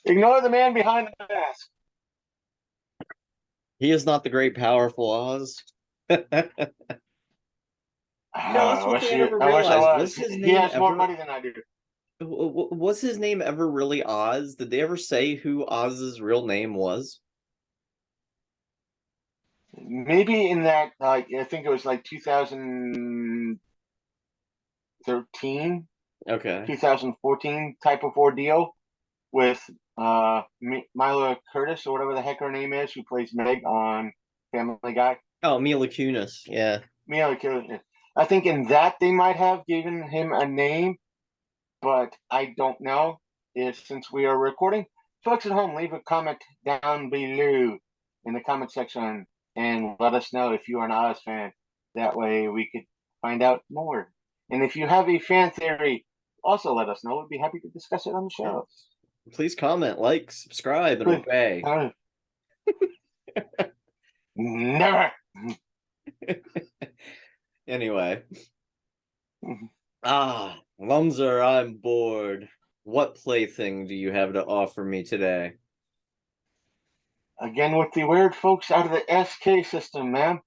Ignore the man behind the mask. He is not the great powerful Oz. That's I one wish thing I you. never I wish I realized. was. Was his He name has more ever money than I do. was his name ever really Oz? Did they ever say who Oz's real name was? Maybe in that, I think it was like 2013, Okay. 2014 type of ordeal with Mila Curtis or whatever the heck her name is, who plays Meg on Family Guy. Oh, Mila Kunis. Yeah. Mila Curtis. I think in that they might have given him a name, but I don't know. If since we are recording, folks at home, leave a comment down below in the comment section and let us know if you are an Oz fan. That way we could find out more. And if you have a fan theory, also let us know. We'd be happy to discuss it on the Yes. show. Please comment, like, subscribe, and Please, obey. never. Anyway. Lumser, I'm bored. What plaything do you have to offer me today? Again with the weird folks out of the SK system, man.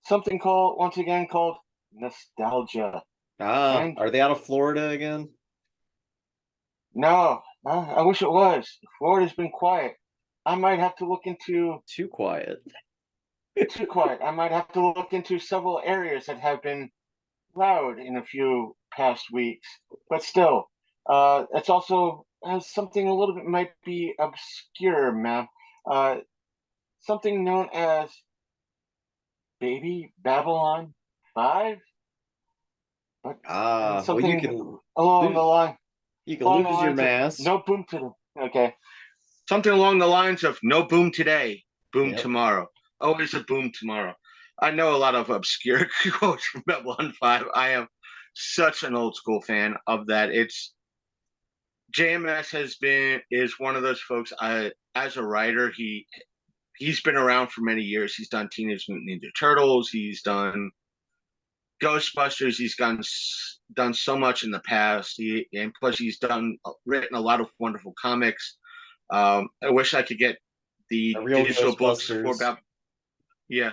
Something called once again called nostalgia. And Are they out of Florida again? no, I wish it was. Florida's been quiet. I might have to look into Too quiet. too quiet. I might have to look into several areas that have been loud in a few past weeks. But still, it's also something a little bit might be obscure, man. Uh, Something known as Baby Babylon 5, but Well, you something can along the lose. line You can along the lose your lines of mask. no boom to them. Okay. Something along the lines of no boom today, boom Yep. tomorrow. Always a boom tomorrow. I know a lot of obscure quotes from Babylon 5. I am such an old school fan of that. It's JMS is one of those folks. I as a writer, he's been around for many years. He's done Teenage Mutant Ninja Turtles. He's done Ghostbusters. Done so much in the past. And plus he's done written a lot of wonderful comics. I wish I could get A the real digital books for Ghostbusters. yeah.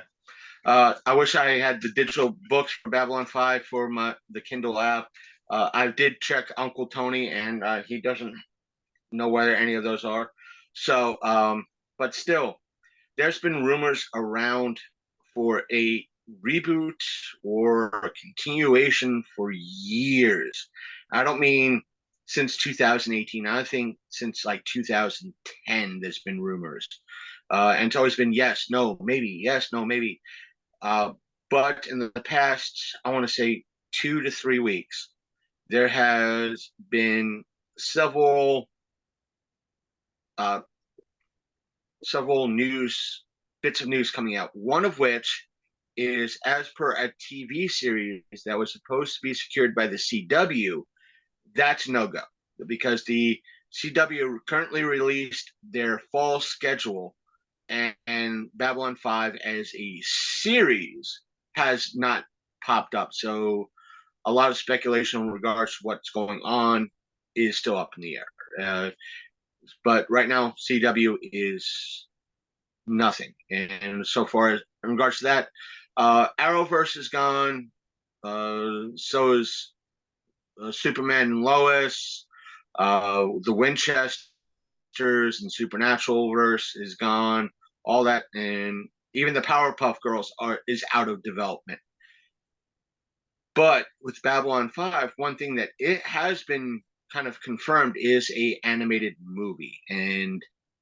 I wish I had the digital books for Babylon 5 for the Kindle app. I did check Uncle Tony, and he doesn't know where any of those are. So, but still, there's been rumors around for a reboot or a continuation for years. I don't mean since 2018. I think since like 2010, there's been rumors. And it's always been yes, no, maybe, yes, no, maybe. Uh, but in the past, I want to say 2 to 3 weeks, there has been several uh, several news bits of news coming out. One of which is as per a TV series that was supposed to be secured by the CW. That's no go because the CW currently released their fall schedule, and Babylon 5 as a series has not popped up. So a lot of speculation in regards to what's going on is still up in the air. But right now, CW is nothing. And so far as in regards to that, Arrowverse is gone. So is Superman and Lois. The Winchesters and Supernatural verse is gone. All that, and even the Powerpuff Girls is out of development. But with Babylon 5, one thing that it has been kind of confirmed is a animated movie, and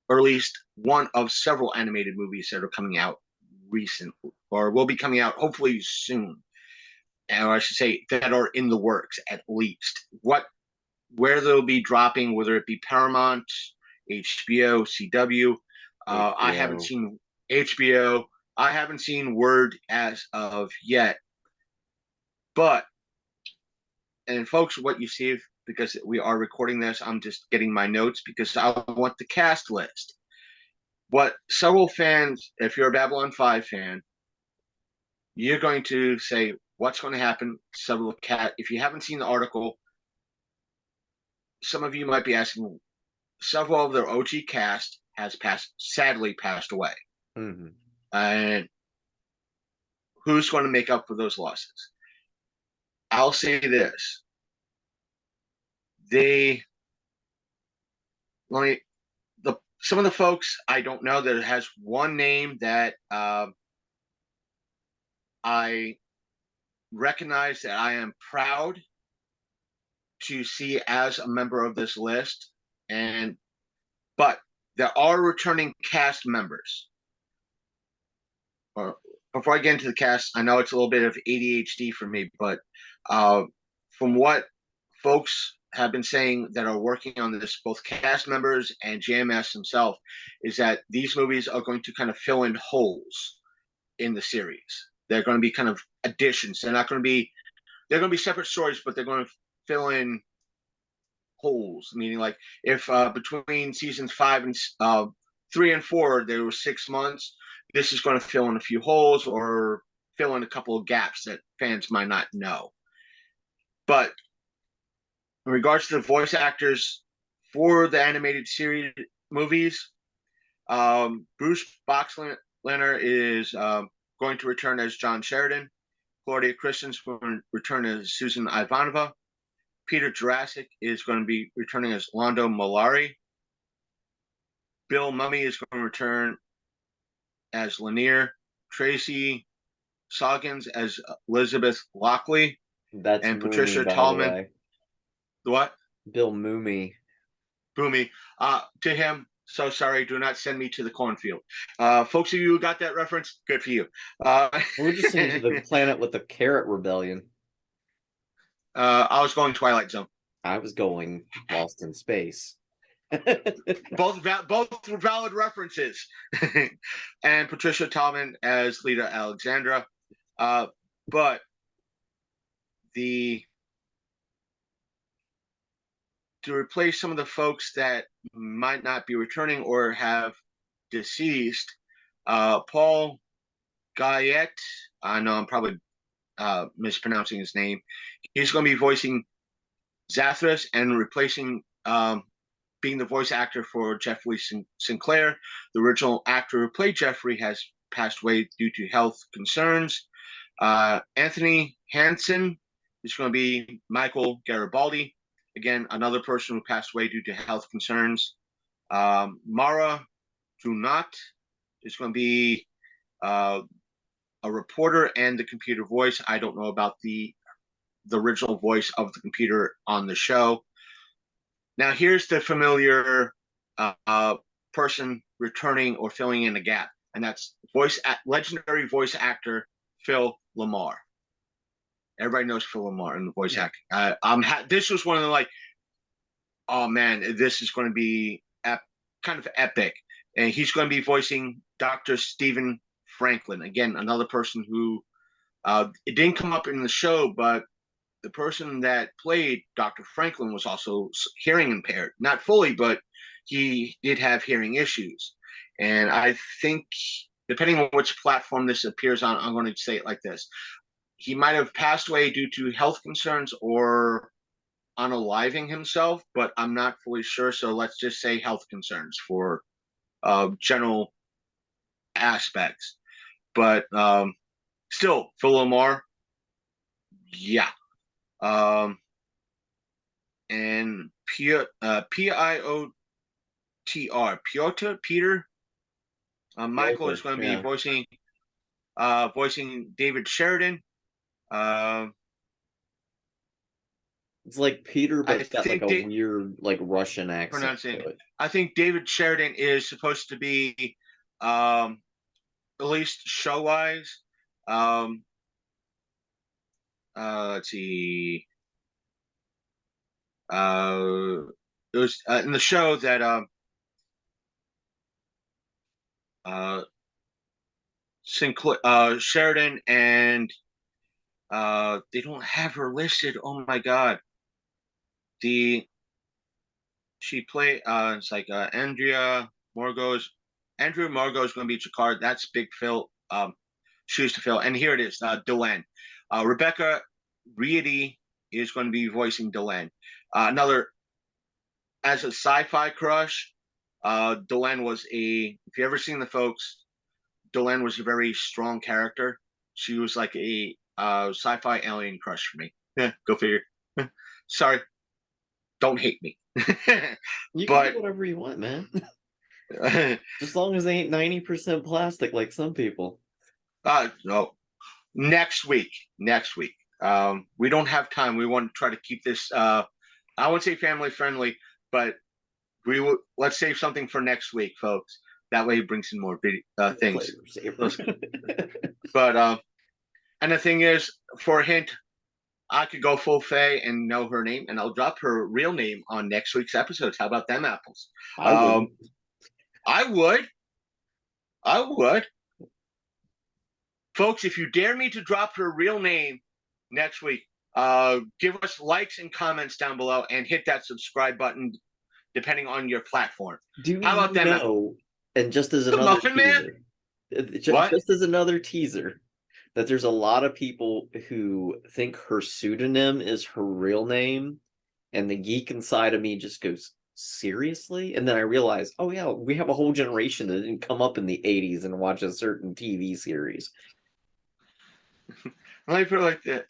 or at least one of several animated movies that are coming out recently or will be coming out hopefully soon. Or I should say that are in the works at least. Where they'll be dropping, whether it be Paramount, HBO, CW. I haven't HBO. seen HBO. I haven't seen word as of yet. But and folks, what you see, because we are recording this, I'm just getting my notes because I want the cast list. What several fans, if you're a Babylon 5 fan, you're going to say, what's going to happen? Several cat. If you haven't seen the article, some of you might be asking, several of their OG cast has sadly passed away. Mm-hmm. And who's going to make up for those losses? I'll say this. They only some of the folks I don't know that has one name that I recognize that I am proud to see as a member of this list, but there are returning cast members. Before I get into the cast, I know it's a little bit of ADHD for me, but from what folks have been saying that are working on this, both cast members and JMS himself, is that these movies are going to kind of fill in holes in the series. They're going to be kind of additions. They're going to be separate stories, but they're going to fill in holes. Meaning, like if between seasons 3 and 4 there were 6 months, this is going to fill in a few holes or fill in a couple of gaps that fans might not know. But in regards to the voice actors for the animated series movies, Bruce Boxleitner is going to return as John Sheridan. Claudia Christensen will return as Susan Ivanova. Peter Jurasik is going to be returning as Londo Mollari. Bill Mumy is going to return as Lanier. Tracy Sawkins as Elizabeth Lockley. That's and Moomy, Patricia by Tallman. the way. What? Bill Moomy. Boomy. To him, so sorry, do not send me to the cornfield. Folks of you who got that reference, good for you. We're just into the planet with the carrot rebellion. I was going Twilight Zone. I was going Lost in Space. both valid references. And Patricia Tallman as Lita Alexandra. But to replace some of the folks that might not be returning or have deceased, Paul Guyette, I know I'm probably mispronouncing his name. He's going to be voicing Zathras and replacing being the voice actor for Jeffrey Sinclair. The original actor who played Jeffrey has passed away due to health concerns. Anthony Hansen is going to be Michael Garibaldi. Again, another person who passed away due to health concerns. Mara Junot is going to be a reporter and the computer voice. I don't know about the original voice of the computer on the show. Now, here's the familiar person returning or filling in a gap, and that's legendary voice actor Phil LaMarr. Everybody knows Phil LaMarr in the voice acting. This was one of the oh man, this is going to be kind of epic, and he's going to be voicing Dr. Stephen Franklin. Again, another person who it didn't come up in the show, but the person that played Dr. Franklin was also hearing impaired. Not fully, but he did have hearing issues. And I think, depending on which platform this appears on, I'm going to say it like this. He might have passed away due to health concerns or unaliving himself, but I'm not fully sure. So let's just say health concerns for general aspects. But still, Phil LaMarr, yeah. And Piotr, Peter. Michael is going to be voicing David Sheridan. It's like Peter, but it's got like a weird, like Russian accent to it. I think David Sheridan is supposed to be, at least show-wise. Let's see. It was in the show that Sinclair, Sheridan and they don't have her listed. Oh my god. She played it's like Andrea Margot. Andrea Margot is going to be Jakar. That's Big Phil shoes to fill. And here it is, Delenn. Rebecca Reedy is going to be voicing Delenn. Another as a sci-fi crush, Delenn was if you ever seen the folks, Delenn was a very strong character. She was like a sci-fi alien crush for me. Yeah, go figure. Sorry, don't hate me. You can But do whatever you want, man. Just as long as they ain't 90% plastic like some people. No, next week. Next week. We don't have time. We want to try to keep this. I won't say family friendly, but let's save something for next week, folks. That way, it brings in more things. But and the thing is, for a hint, I could go full Faye and know her name, and I'll drop her real name on next week's episodes. How about them apples? I would. I would. I would. Folks, if you dare me to drop her real name next week, give us likes and comments down below and hit that subscribe button depending on your platform. How about them? And just as another Muffin teaser, what? Just as another teaser, that there's a lot of people who think her pseudonym is her real name, and the geek inside of me just goes, seriously? And then I realize, oh yeah, we have a whole generation that didn't come up in the 80s and watch a certain TV series. Let me put it like that.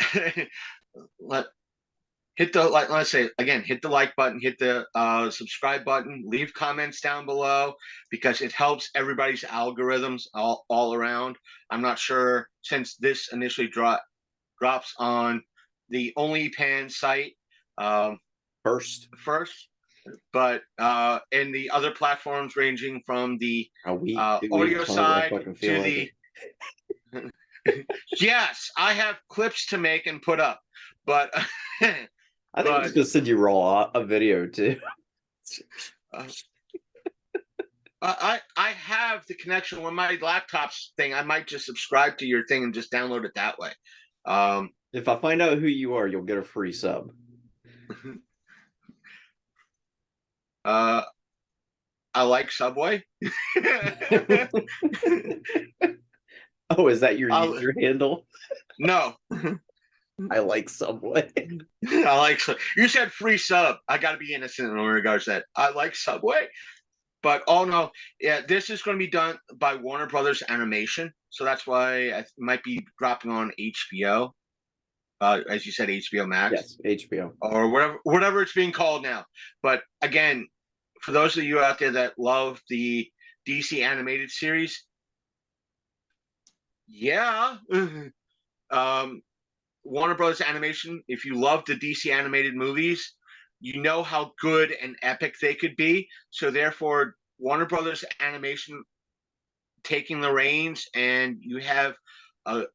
Hit the like. Let's say again, hit the like button, hit the subscribe button, leave comments down below because it helps everybody's algorithms all around. I'm not sure since this initially drops on the OnlyPan site first, but in the other platforms ranging from the audio side to the yes, I have clips to make and put up, but I think I'm just gonna send you a video too. I have the connection with my laptop's thing. I might just subscribe to your thing and just download it that way. If I find out who you are, you'll get a free sub. I like Subway. Oh, is that your user handle? No. I like Subway. I like you said free sub. I got to be innocent in regards to that. I like Subway, but oh no, yeah, this is going to be done by Warner Brothers Animation, so that's why it might be dropping on HBO. As you said, HBO Max. Yes, HBO or whatever it's being called now. But again, for those of you out there that love the DC animated series, yeah. Warner Brothers Animation, if you love the DC animated movies, you know how good and epic they could be. So therefore, Warner Brothers Animation taking the reins, and you have, at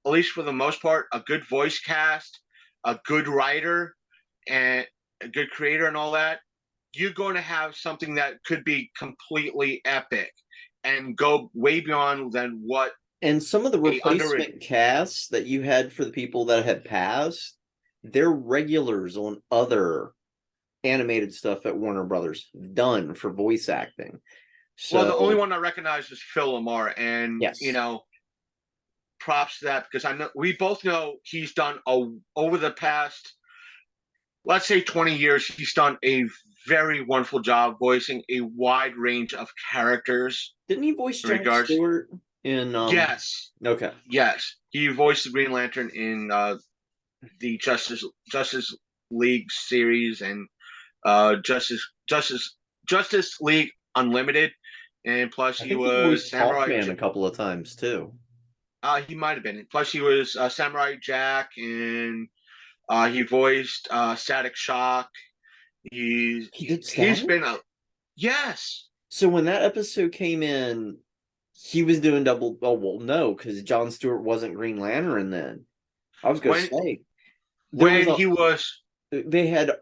least for the most part, a good voice cast, a good writer, and a good creator and all that, you're going to have something that could be completely epic and go way beyond than what. And some of the replacement casts that you had for the people that had passed, they're regulars on other animated stuff at Warner Brothers done for voice acting. So, well, the only one I recognize is Phil Lamar, and yes, props to that because I know we both know he's done over the past, let's say 20 years, he's done a very wonderful job voicing a wide range of characters. Didn't he voice Jon Stewart in? Yes. Okay. Yes, he voiced the Green Lantern in the Justice League series and Justice League Unlimited, and plus he was Samurai Man a couple of times too. He might have been. Plus he was Samurai Jack, and he voiced Static Shock. He's been a yes. So when that episode came in, he was doing double. Oh well, no, because Jon Stewart wasn't Green Lantern then. I was going to say they had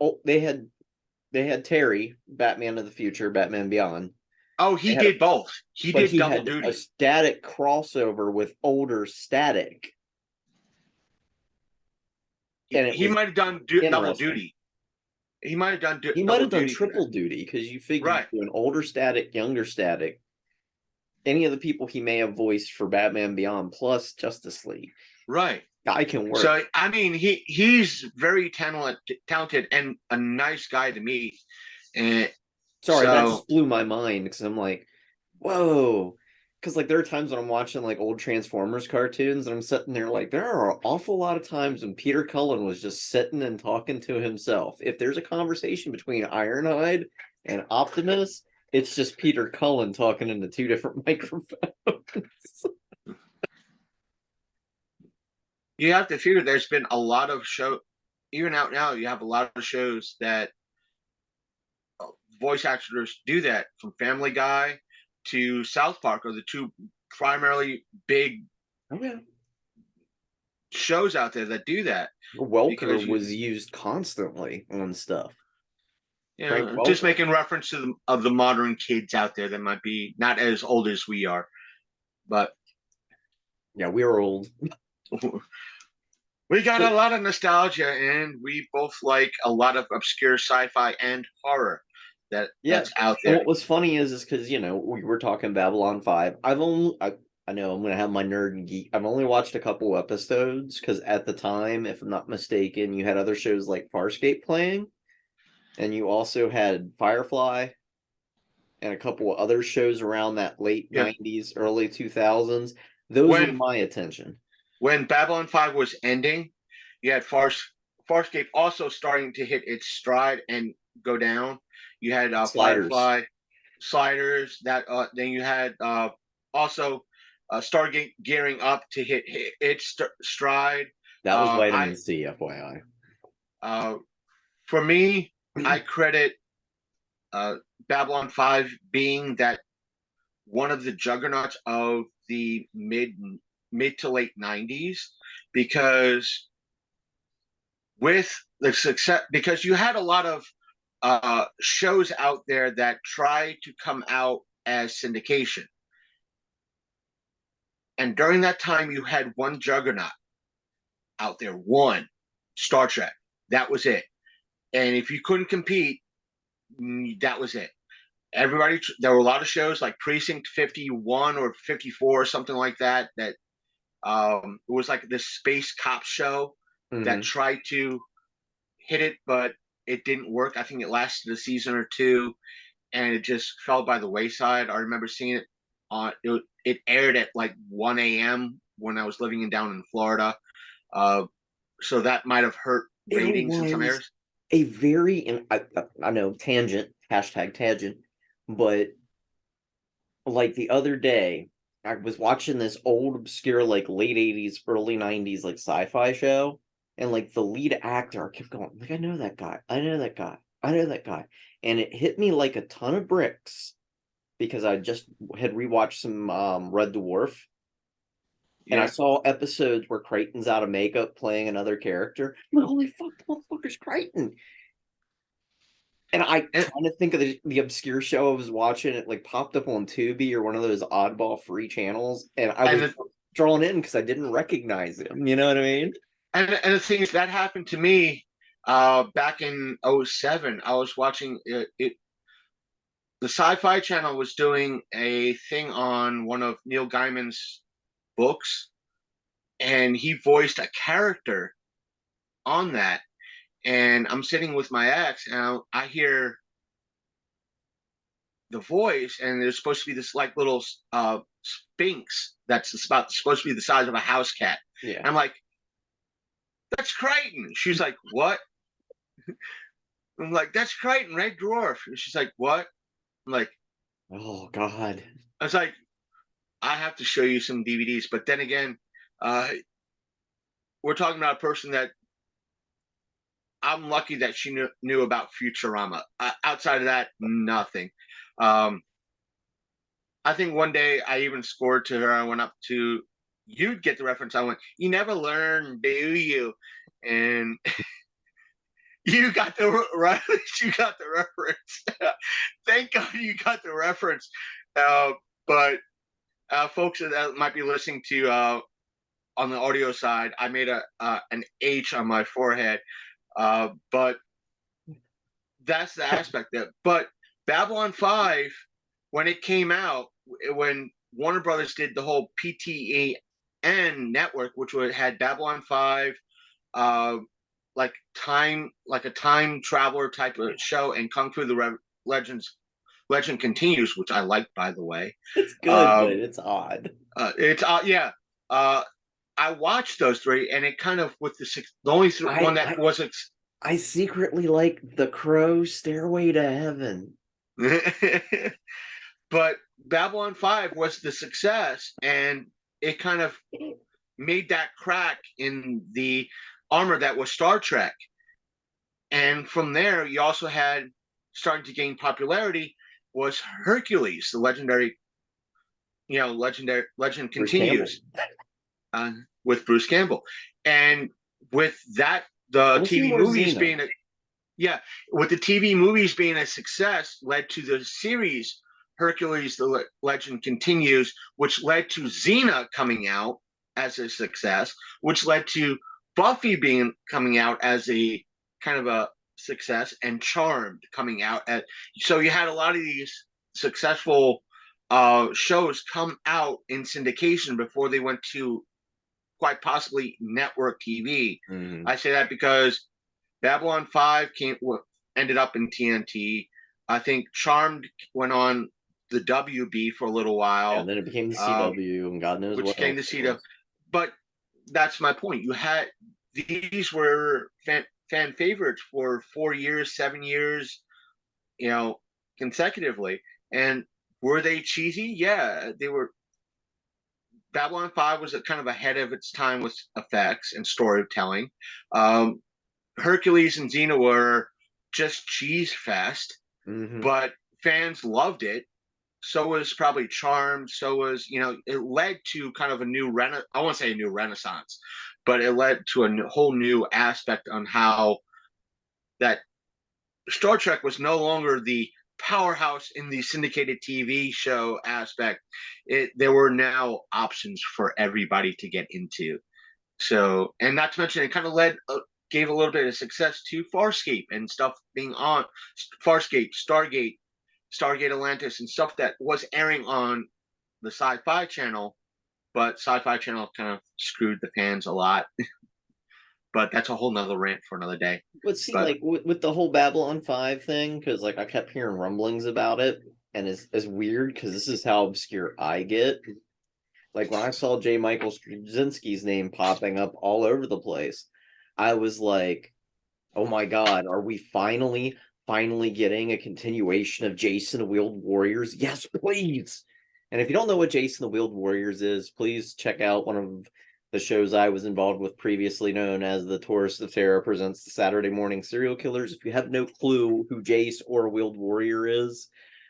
Terry, Batman of the Future, Batman Beyond. Oh, he did both. He did double duty. A Static crossover with older Static. And he might have done double duty. He might have done. He might have done triple duty because you figure an older Static, younger Static. Any of the people he may have voiced for Batman Beyond plus Justice League. Right. Guy can work. So I mean, he's very talented and a nice guy to meet. And Sorry, that so just blew my mind because I'm like, whoa. Because like there are times when I'm watching like old Transformers cartoons and I'm sitting there like there are an awful lot of times when Peter Cullen was just sitting and talking to himself. If there's a conversation between Ironhide and Optimus, it's just Peter Cullen talking into two different microphones. you have to figure there's been a lot of show, even out now, you have a lot of shows that voice actors do that, from Family Guy to South Park are the two primarily big Oh yeah. shows out there that do that. Welker Because was used constantly on stuff. Frank just Welker. making reference to the modern kids out there that might be not as old as we are, but Yeah, we were old. we got a lot of nostalgia, and we both like a lot of obscure sci-fi and horror Yeah, that's out and there. what was funny is because we were talking Babylon 5. I know I'm gonna have my nerd and geek. I've only watched a couple episodes because at the time, if I'm not mistaken, you had other shows like Farscape playing, and you also had Firefly and a couple of other shows around that late Yeah, 90s, early 2000s. Those were when my attention. Babylon 5 was ending, you had Farscape also starting to hit its stride and go down. You had Sliders. Firefly, Sliders. That then you had also Stargate gearing up to hit its stride. That was I Vitamin C, FYI. uh, For me, I credit uh, Babylon 5 being that one of the juggernauts of the mid to late 90s, because with the success, because you had a lot of shows out there that try to come out as syndication, and during that time you had one juggernaut out there, one Star Trek. That was it. And if you couldn't compete, that was it. Everybody, there were a lot of shows like Precinct 51 or 54 or something like that, that it was like this space cop show that Mm-hmm. tried to hit it, but it didn't work. I think it lasted a season or two, and it just fell by the wayside. I remember seeing it on it aired at like 1 a.m. when I was living down in Florida, uh, so that might have hurt There ratings in some was areas. a very, and I know tangent, hashtag tangent, but like the other day, I was watching this old, obscure, like late 80s, early 90s, like sci-fi show, and like the lead actor kept going, like, I know that guy, I know that guy, I know that guy. And it hit me like a ton of bricks because I just had rewatched some Red Dwarf, and I Yeah, saw episodes where Crichton's out of makeup playing another character. I'm like, holy fuck, the motherfucker's Crichton. And I and, trying to think of the obscure show I was watching. It like popped up on Tubi or one of those oddball free channels, and I and was the, drawn in because I didn't recognize him. You know what I mean? and the thing is that happened to me back in '07. I was watching it. The Sci-Fi Channel was doing a thing on one of Neil Gaiman's books, and he voiced a character on that. And I'm sitting with my ex, and I hear the voice, and there's supposed to be this like little sphinx that's about supposed to be the size of a house cat. Yeah. And I'm like, "That's Crichton." She's like, "What?" I'm like, "That's Crichton, Red Dwarf." And she's like, "What?" I'm like, Oh God. I was like, "I have to show you some DVDs." But then again, uh, we're talking about a person that I'm lucky that she knew about Futurama. Outside of that, nothing. Um, I think one day I even scored to her. I went up to, you'd get the reference. I went, "You never learn, do you?" And you got the right. You got the reference. Thank God you got the reference. But folks that might be listening to on the audio side, I made a an H on my forehead. But that's the aspect that. But Babylon 5, when it came out, when Warner Brothers did the whole PTEN network, which had Babylon 5, uh, like a time traveler type of show, and Kung Fu Legend Continues, which I like, by the way. It's good, but it's odd. It's yeah. I watched those three, and it kind of with the only one that wasn't. I secretly like The Crow, Stairway to Heaven. But Babylon 5 was the success, and it kind of made that crack in the armor that was Star Trek. And from there, you also had starting to gain popularity was Hercules, the legendary, legend continues with Bruce Campbell. And with that, the TV movies being with the TV movies being a success, led to the series Hercules: The Legend Continues, which led to Xena coming out as a success, which led to Buffy coming out as a kind of a success, and Charmed coming out. So you had a lot of these successful shows come out in syndication before they went to quite possibly network TV. Mm-hmm. I say that because Babylon 5 ended up in TNT. I think Charmed went on the WB for a little while. And then it became the CW, and God knows what became the CW. But that's my point. You had these were fan favorites for 4 years, 7 years, consecutively. And were they cheesy? Yeah, they were. Babylon 5 was kind of ahead of its time with effects and storytelling. Hercules and Xena were just cheese fest, but fans loved it. So was probably Charmed. So was, it led to kind of a new I won't say a new renaissance, but it led to a whole new aspect on how that Star Trek was no longer the powerhouse in the syndicated TV show aspect. There were now options for everybody to get into. So, and not to mention, it kind of gave a little bit of success to Farscape and stuff being on Farscape, Stargate Atlantis, and stuff that was airing on the Sci-Fi Channel, but Sci-Fi Channel kind of screwed the fans a lot. But that's a whole nother rant for another day. But see, with the whole Babylon 5 thing, because I kept hearing rumblings about it, and it's weird because this is how obscure I get. When I saw J. Michael Straczynski's name popping up all over the place, I was like, oh my God, are we finally getting a continuation of Jason the Wheeled Warriors? Yes, please. And if you don't know what Jason the Wheeled Warriors is, please check out one of the shows I was involved with previously, known as The Tourist of Terror Presents the Saturday Morning Serial Killers. If you have no clue who Jace or Wheeled Warrior is,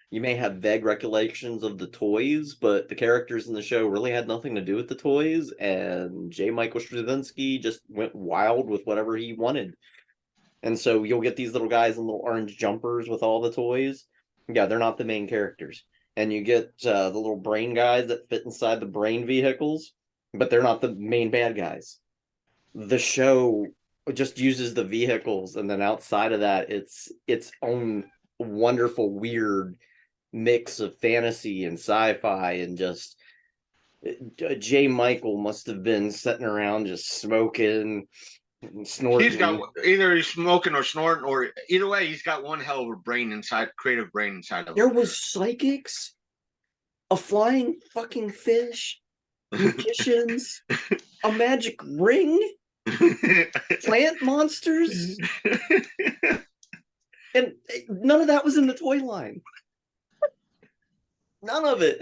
you may have vague recollections of the toys, but the characters in the show really had nothing to do with the toys, and J. Michael Straczynski just went wild with whatever he wanted. And so you'll get these little guys in little orange jumpers with all the toys. Yeah, they're not the main characters. And you get the little brain guys that fit inside the brain vehicles, but they're not the main bad guys. The show just uses the vehicles, and then outside of that, it's its own wonderful, weird mix of fantasy and sci-fi, and just J. Michael must have been sitting around just smoking and snorting. He's got either he's smoking or snorting, or either way, he's got one hell of a creative brain inside of him. There was psychics, a flying fucking fish, magicians, a magic ring, plant monsters, and none of that was in the toy line. None of it.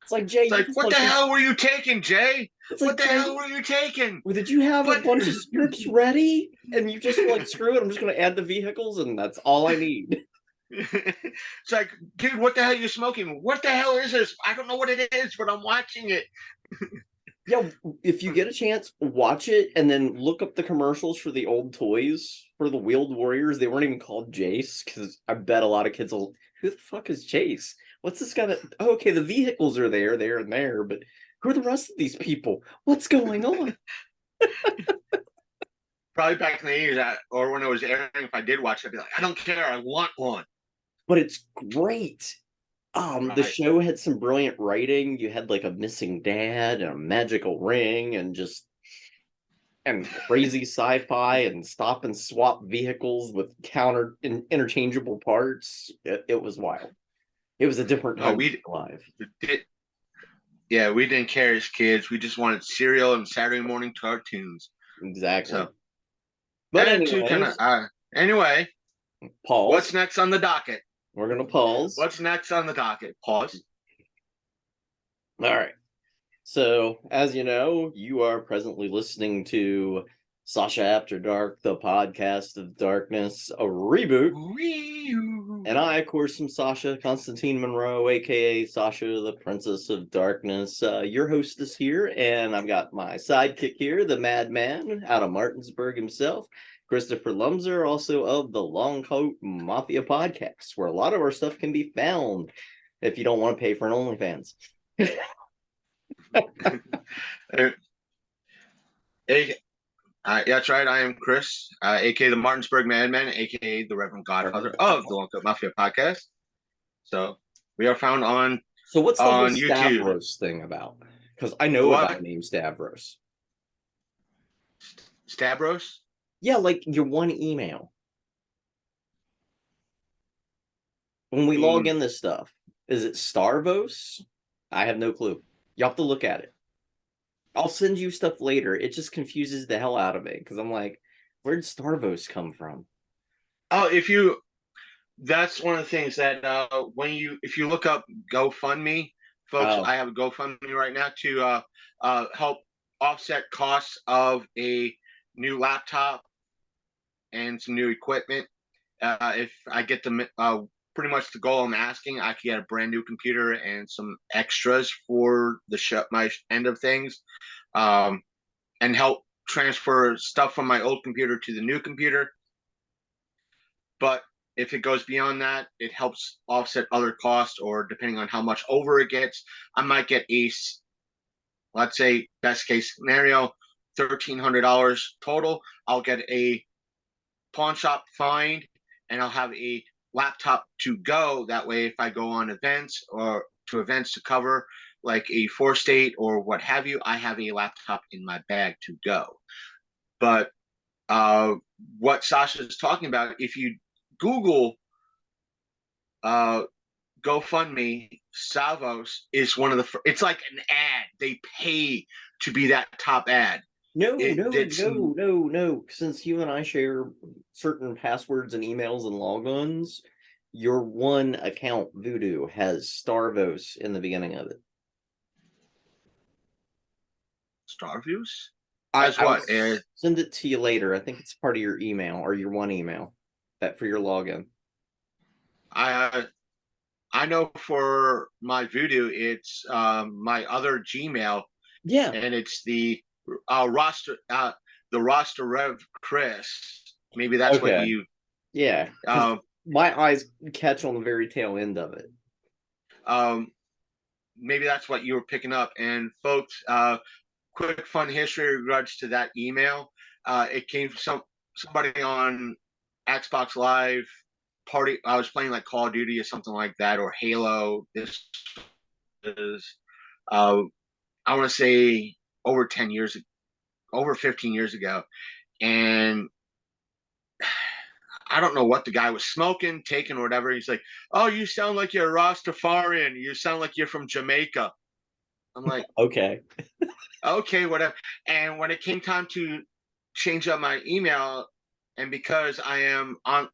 It's like, Jay, what the hell were you taking, Jay? What the hell were you taking? Well, did you have a bunch of scripts ready and you just screw it, I'm just going to add the vehicles and that's all I need? It's like, dude, what the hell are you smoking? What the hell is this? I don't know what it is, but I'm watching it. Yeah, if you get a chance, watch it and then look up the commercials for the old toys for the Wheeled Warriors. They weren't even called Jace, because I bet a lot of kids will, who the fuck is Jace? What's this guy that, oh, okay, the vehicles are there, and there, but who are the rest of these people? What's going on? Probably back in the 80s, or when it was airing, if I did watch it, I'd be like, I don't care, I want one. But it's great. The show had some brilliant writing. You had a missing dad and a magical ring, and just and crazy sci-fi and stop and swap vehicles with interchangeable parts. It was wild. It was a different No, time to we be alive. did. Yeah, we didn't care as kids. We just wanted cereal and Saturday morning cartoons. Exactly. So, But and to kind of, anyways, anyway, what's pause. next on the docket? We're gonna pause. What's next on the docket? Pause. All right. So, as you know, you are presently listening to Sasha After Dark, the podcast of darkness, a reboot. And I, of course, am Sasha Constantine Monroe, aka Sasha, the Princess of Darkness. Your hostess here, and I've got my sidekick here, the madman out of Martinsburg himself, Christopher Lumser, also of the Longcoat Mafia podcast, where a lot of our stuff can be found if you don't want to pay for an OnlyFans. That's right. I am Chris, aka the Martinsburg Madman, aka the Reverend Godfather of the Longcoat Mafia podcast. So we are found on So what's the whole YouTube. Stavros thing about? Because I know a guy named Stavros. Stavros? Yeah, like your one email. When we log in this stuff, is it Starvos? I have no clue. You have to look at it. I'll send you stuff later. It just confuses the hell out of me because I'm like, where did Starvos come from? Oh, that's one of the things that if you look up GoFundMe, folks, I have a GoFundMe right now to help offset costs of a new laptop and some new equipment. If I get pretty much the goal I'm asking, I could get a brand new computer and some extras for my end of things, and help transfer stuff from my old computer to the new computer. But if it goes beyond that, it helps offset other costs, or depending on how much over it gets, I might get let's say best case scenario, $1,300 total. I'll get a pawn shop find, and I'll have a laptop to go. That way, if I go on events to cover like a 4-state or what have you, I have a laptop in my bag to go. But what Sasha is talking about, if you Google GoFundMe, Salvos is one of it's like an ad. They pay to be that top ad. No. Since you and I share certain passwords and emails and logons, your one account, Voodoo, has Starvos in the beginning of it. Starvos? I'll send it to you later. I think it's part of your email or your one email that for your login. I know for my Voodoo, it's my other Gmail. Yeah, and it's the roster Rev Chris. Maybe that's what you. Yeah. My eyes catch on the very tail end of it. Maybe that's what you were picking up. And folks, quick fun history in regards to that email. It came from somebody on Xbox Live party. I was playing like Call of Duty or something like that, or Halo. This is, I want to say over 15 years ago. And I don't know what the guy was smoking, taking, or whatever. He's like, "Oh, you sound like you're a Rastafarian. You sound like you're from Jamaica." I'm like, okay, whatever. And when it came time to change up my email, and because I am on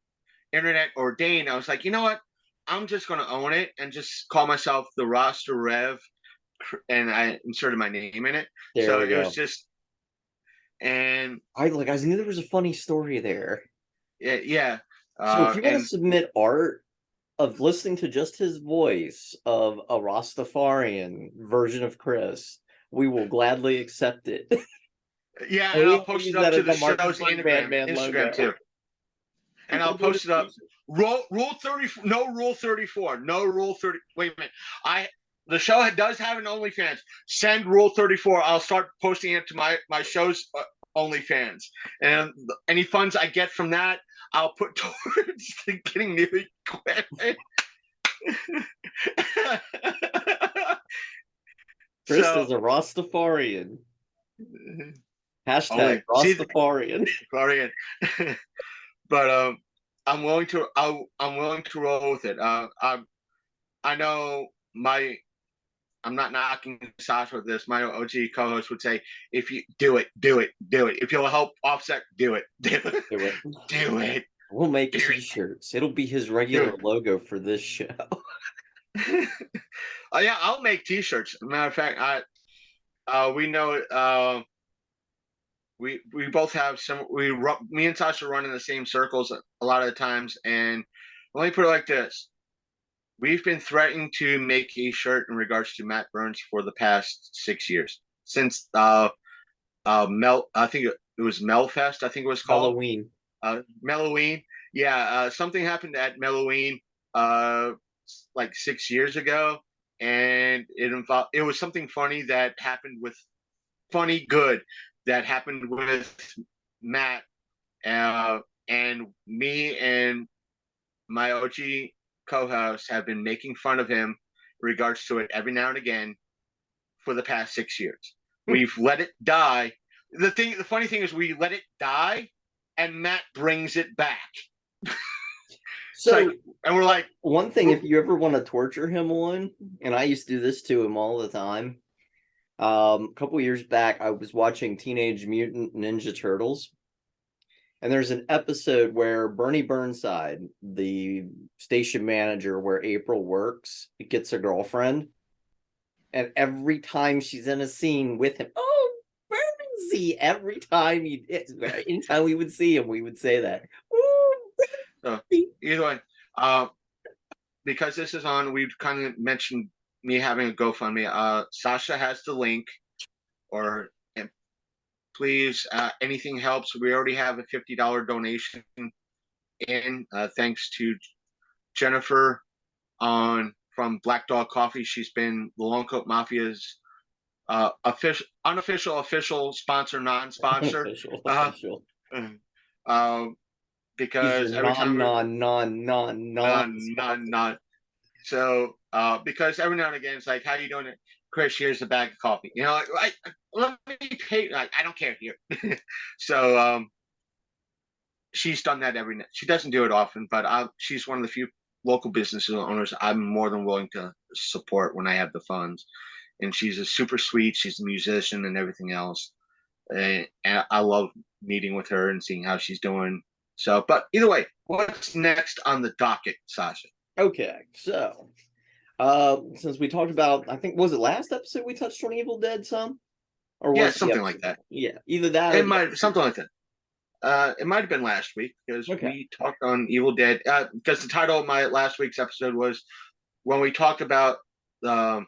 internet ordained, I was like, you know what? I'm just going to own it and just call myself the Rasta Rev, and I inserted my name in it. So it was just, and I knew there was a funny story there. Yeah. So if you want to submit art of listening to just his voice of a Rastafarian version of Chris, we will gladly accept it. Yeah, and I'll post it up to the show's Instagram too. And I'll post it up. Rule 34. No Rule 34. No Rule 30. Wait a minute. The show does have an OnlyFans. Send Rule 34. I'll start posting it to my show's OnlyFans. And any funds I get from that, I'll put towards getting new equipment. Chris is a Rastafarian. Hashtag See, Rastafarian. Florian. But I'm willing to. I'm willing to roll with it. I know my. I'm not knocking Sasha with this. My OG co-host would say, "If you do it, do it, do it. If you'll help offset, do it, do it, Do it. do it, We'll make do it, t-shirts. It'll be his do regular it." logo for this show. Oh yeah, I'll make T-shirts. Matter of fact, we know we both have some. Me and Sasha run in the same circles a lot of the times, and let me put it like this: we've been threatening to make a shirt in regards to Matt Burns for the past 6 years since Mel. I think it was Melfest. I think it was called Halloween. Melloween. Yeah, something happened at Melloween uh, like 6 years ago, and it was something funny that happened with funny good that happened with Matt and me and my OG co-host have been making fun of him in regards to it every now and again for the past 6 years. We've let it die. The funny thing is, we let it die, and Matt brings it back. So, like, and we're like, one thing, if you ever want to torture him on, and I used to do this to him all the time. A couple years back, I was watching Teenage Mutant Ninja Turtles, and there's an episode where Bernie Burnside, the station manager where April works, gets a girlfriend, and every time she's in a scene with him, oh, Burnsy! Anytime we would see him, we would say that. either way, because this is on, we've kind of mentioned me having a GoFundMe. Sasha has the link, or please, anything helps. We already have a $50 donation in, thanks to Jennifer from Black Dog Coffee. She's been the Long Coat Mafia's official sponsor, non-sponsor. Official. Because every time non. So because every now and again it's like, how you doing it, Chris? Here's a bag of coffee. Like let me pay. Like, I don't care here. So she's done that every night. She doesn't do it often, but she's one of the few local business owners I'm more than willing to support when I have the funds. And she's a super sweet. She's a musician and everything else. And I love meeting with her and seeing how she's doing. So, but either way, what's next on the docket, Sasha? Okay, so since we talked about, I think, was it last episode we touched on Evil Dead some? Or yeah, something like that. Yeah, either that it might something like that. It might have been last week because we talked on Evil Dead. Because the title of my last week's episode was when we talked about the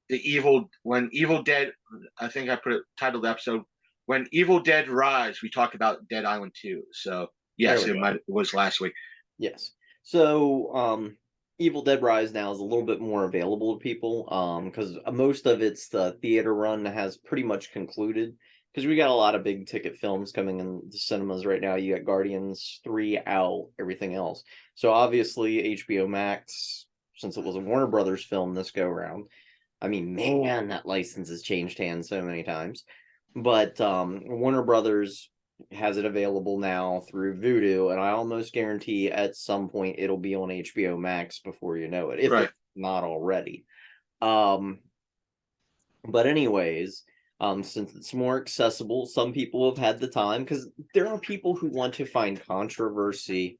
Evil Dead. I think I titled the episode when Evil Dead Rise. We talked about Dead Island 2. So yes, it was last week. Yes. So Evil Dead Rise now is a little bit more available to people because most of its theater run has pretty much concluded, because we got a lot of big ticket films coming in the cinemas right now. You got Guardians 3 out, everything else. So obviously HBO Max, since it was a Warner Brothers film this go around, I mean, man, that license has changed hands so many times. But Warner Brothers has it available now through Vudu, and I almost guarantee at some point it'll be on HBO Max before you know it, if it's not already. But anyways, since it's more accessible, some people have had the time, because there are people who want to find controversy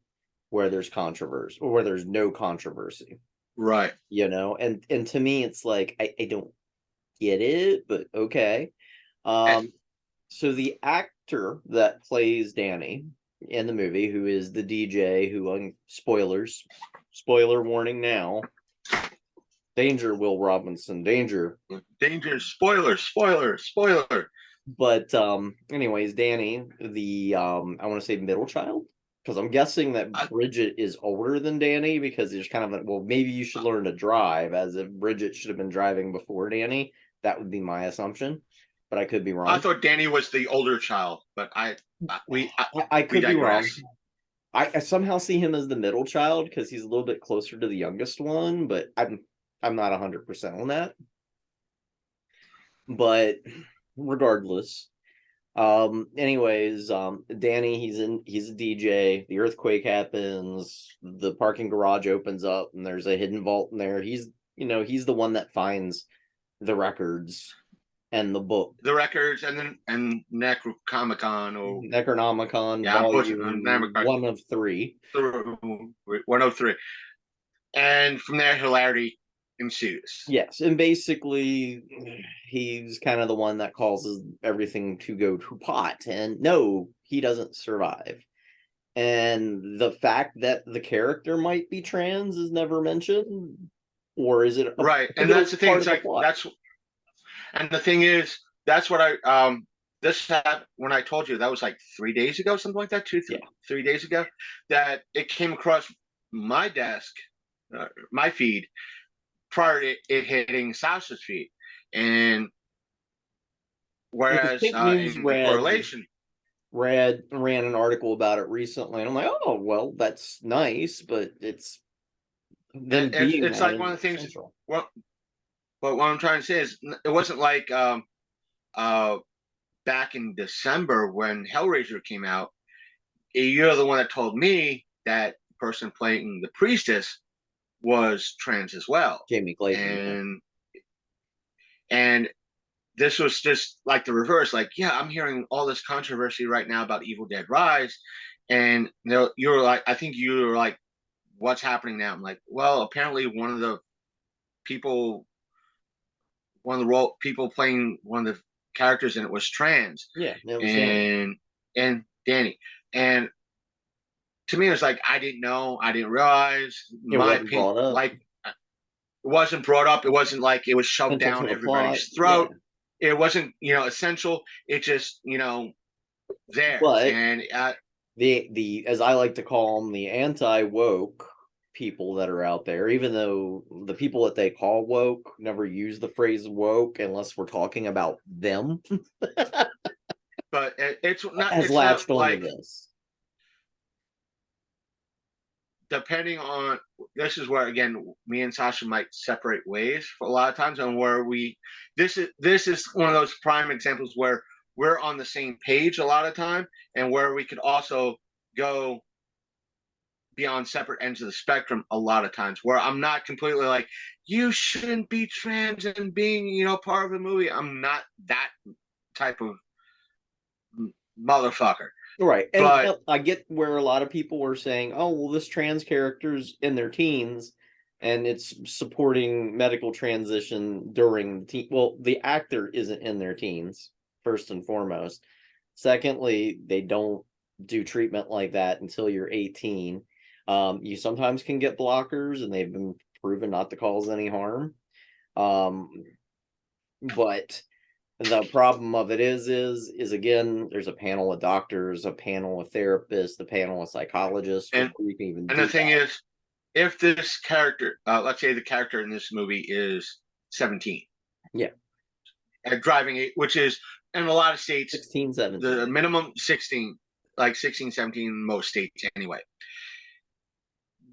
where there's controversy, or where there's no controversy. Right. And to me, it's like, I don't get it, but okay. So the actor that plays Danny in the movie, who is the DJ, who, spoiler warning now, danger, Will Robinson, danger. Spoiler. But anyways, Danny, the I want to say middle child, because I'm guessing that Bridget is older than Danny, because there's kind of a, well, maybe you should learn to drive, as if Bridget should have been driving before Danny. That would be my assumption, but I could be wrong. I thought Danny was the older child, but I could be wrong. I somehow see him as the middle child because he's a little bit closer to the youngest one, but I'm not 100% on that. But regardless, anyways, Danny, he's a DJ. The earthquake happens, the parking garage opens up, and there's a hidden vault in there. He's the one that finds the records and the book. The records, and Necronomicon, or Necronomicon, yeah, I'm pushing on volume Necronomicon 1 of 3. 103, and from there hilarity ensues. Yes, and basically he's kind of the one that causes everything to go to pot, and no, he doesn't survive. And the fact that the character might be trans is never mentioned, or is it Right, and that's the thing. It's like that's, and the thing is, that's what this happened when I told you that was like 3 days ago, something like that, 3 days ago, that it came across my desk, my feed, prior to it hitting Sasha's feed, and whereas News in correlation, ran an article about it recently, and I'm like, oh well, that's nice, but it's them being it's like one of the things. central. Well, but what I'm trying to say is, it wasn't like back in December when Hellraiser came out. You're the one that told me that the person playing the priestess was trans as well, Jamie Clayton, and this was just like the reverse. Like, yeah, I'm hearing all this controversy right now about Evil Dead Rise, and you were like, I think you were like, what's happening now? I'm like, well, apparently one of the role people playing one of the characters in it was trans. Yeah, it was and Danny. And to me, it was like, I didn't know, I didn't realize. My opinion, like, it wasn't brought up. It wasn't like it was shoved down everybody's throat. Yeah. It wasn't, essential. It just, there. But and the as I like to call them, the anti-woke people that are out there, even though the people that they call woke never use the phrase woke unless we're talking about them. But it's not, has it's latched not onto like this. Depending on, this is where again me and Sasha might separate ways for a lot of times, and where this is one of those prime examples where we're on the same page a lot of time, and where we could also go be on separate ends of the spectrum a lot of times, where I'm not completely like, you shouldn't be trans and being part of the movie. I'm not that type of motherfucker. Right. And but I get where a lot of people were saying, oh, well, this trans character's in their teens and it's supporting medical transition during the teen. Well, the actor isn't in their teens, first and foremost. Secondly, they don't do treatment like that until you're 18. You sometimes can get blockers, and they've been proven not to cause any harm. But the problem of it is again, there's a panel of doctors, a panel of therapists, a panel of psychologists. And the thing is, if this character, let's say the character in this movie is 17, yeah, at driving, which is in a lot of states 16, 17, the minimum 16, like 16, 17 in most states anyway.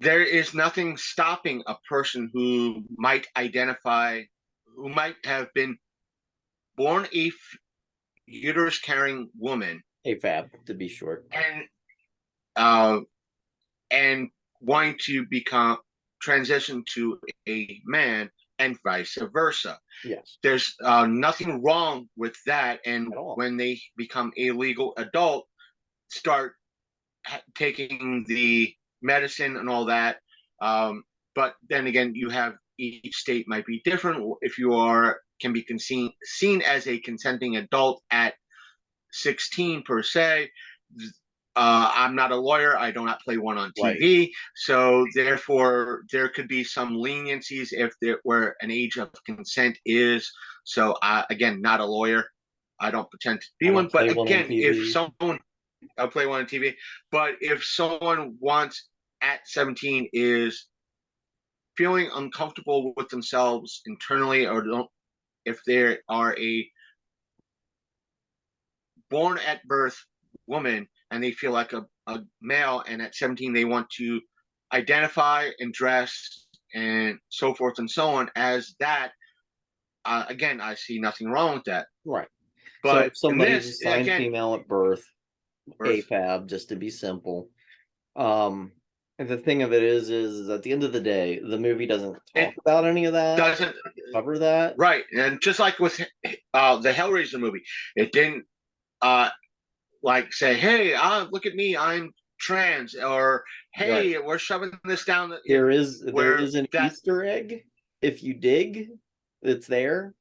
There is nothing stopping a person who might have been born a uterus carrying woman, AFAB to be short, and wanting to transition to a man, and vice versa. Yes, there's nothing wrong with that. And when they become a legal adult, start taking the medicine and all that. But then again, you have, each state might be different. If you can be seen as a consenting adult at 16 per se. I'm not a lawyer. I do not play one on TV. Right. So therefore, there could be some leniencies if there where an age of consent is. So again, not a lawyer. I don't pretend to be one. But again, if someone, I'll play one on TV. But if someone wants at 17 is feeling uncomfortable with themselves internally, or if they are a born at birth woman and they feel like a male, and at 17 they want to identify and dress and so forth and so on as that, again, I see nothing wrong with that. Right. So But if in somebody's this, assigned again, female at birth, birth, AFAB, just to be simple. And the thing of it is at the end of the day, the movie doesn't it talk about any of that, doesn't cover that. right, and just like with the Hellraiser movie, it didn't uh like say, "Hey, look at me, I'm trans," or Right. "Hey, we're shoving this down." There Where is an that Easter egg if you dig. It's there.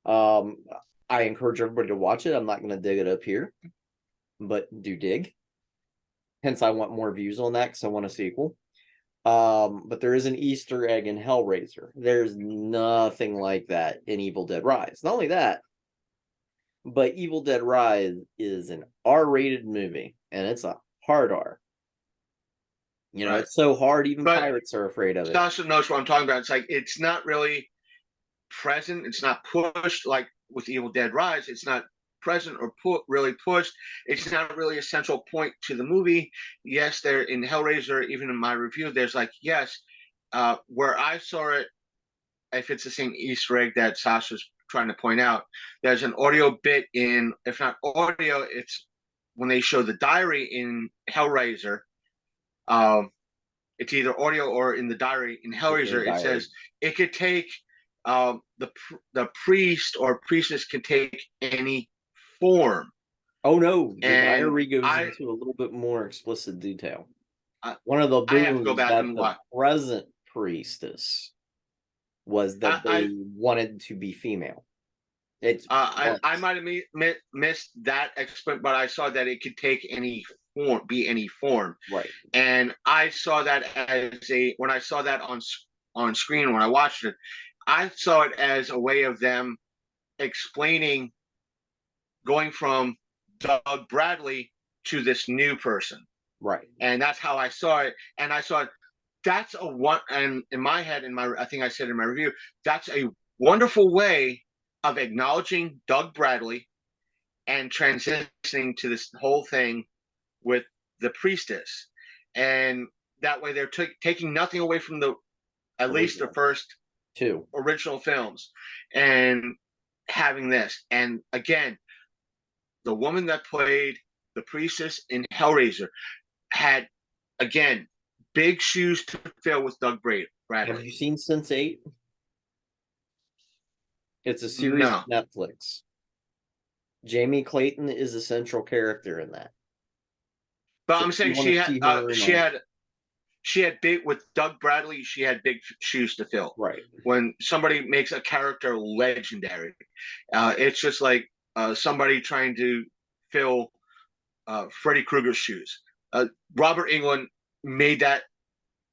Um, I encourage everybody to watch it. I'm not going to dig it up here, but do dig. Hence, I want more views on that because I want a sequel. But there is an Easter egg in Hellraiser. There's nothing like that in Evil Dead Rise. Not only that, but Evil Dead Rise is an R-rated movie, and it's a hard R. You know, right, it's so hard, even but pirates are afraid of it. Sasha knows what I'm talking about. It's like it's not really present. It's not pushed like with Evil Dead Rise. It's not present or really pushed. It's not really a central point to the movie. Yes, there in Hellraiser, even in my review, there's like yes, where I saw it. If it's the same Easter egg that Sasha's trying to point out, there's an audio bit in. If not audio, it's when they show the diary in Hellraiser. Um, it's either audio or in the diary in It's in the Hellraiser. It diary. says it could take the priest or priestess can take any form, Oh no, the and diary goes I into a little bit more explicit detail. I, One of the I have to go boons back that and the watch. present priestess was I that I they wanted to be female. It's I once. might have missed that explain, but I saw that it could take any form, be any form, Right. and I saw that as a when I saw that on screen when I watched it, I saw it as a way of them explaining going from Doug Bradley to this new person. Right. And that's how I saw it. And I saw that's a one and in my head, in my I think I said in my review, that's a wonderful way of acknowledging Doug Bradley and transitioning to this whole thing with the priestess. And that way they're taking nothing away from the at least the Original. first Two. original films and having this. And again, the woman that played the priestess in Hellraiser had, again, big shoes to fill with Doug Have Bradley. you seen Sense8? It's a series No, on Netflix. Jamie Clayton is a central character in that. but So I'm if you saying want to see her in a she had big with Doug Bradley. She had big shoes to fill. right. When somebody makes a character legendary, it's just like somebody trying to fill Freddy Krueger's shoes. Robert Englund made that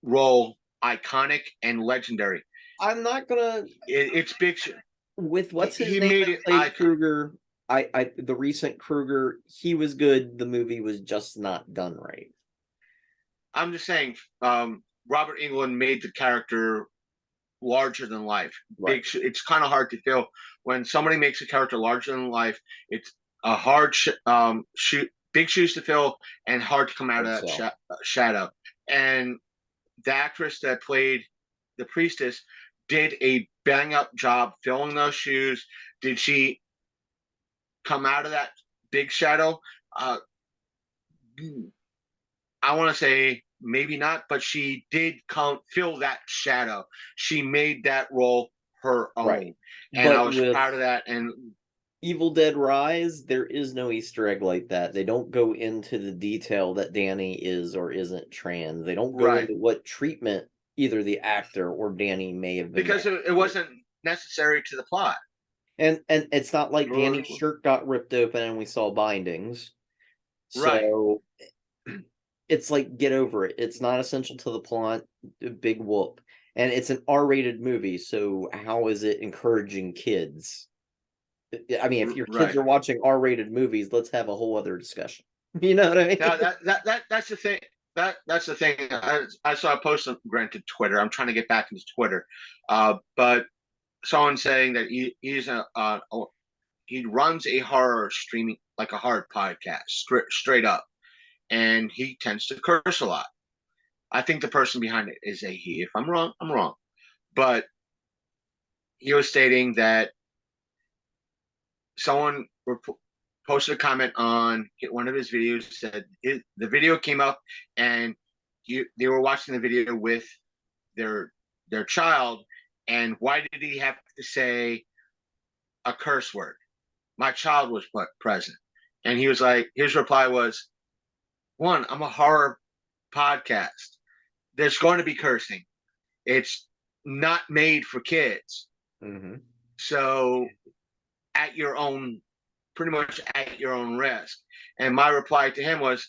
role iconic and legendary. I'm not gonna It's big. with what's his He name made that it played Krueger. I the recent Krueger, he was good. The movie was just not done right. I'm just saying, Robert Englund made the character larger than life. Right. It's kind of hard to feel when somebody makes a character larger than life. It's a hard big shoes to fill, and hard to come out of Hard that sell. shadow. And the actress that played the priestess did a bang up job filling those shoes. Did she come out of that big shadow? Uh, I want to say maybe not, but she did come fill that shadow. She made that role her Right. own, and I But was with proud of that. And Evil Dead Rise, there is no Easter egg like that. They don't go into the detail that Danny is or isn't trans. They don't go right, into what treatment either the actor or Danny may have been because met it with. wasn't necessary to the plot. And it's not like Danny's shirt got ripped open and we saw bindings. Right, So it's like get over it. It's not essential to the plot. Big whoop. And it's an R-rated movie, so how is it encouraging kids? I mean, if your kids right. are watching R-rated movies, let's have a whole other discussion. You know what I Now mean? that's the thing. That's the thing. I saw a post on granted Twitter. I'm trying to get back into Twitter, but someone saying that he's he runs a horror streaming like a horror podcast straight up, and he tends to curse a lot. I think the person behind it is a he. If I'm wrong, I'm wrong. But he was stating that someone posted a comment on one of his videos, said the video came up and they were watching the video with their child, and why did he have to say a curse word? My child was present. And he was like, his reply was, one, I'm a horror podcast. There's going to be cursing. It's not made for kids. Mm-hmm. So at your own, pretty much at your own risk. And my reply to him was,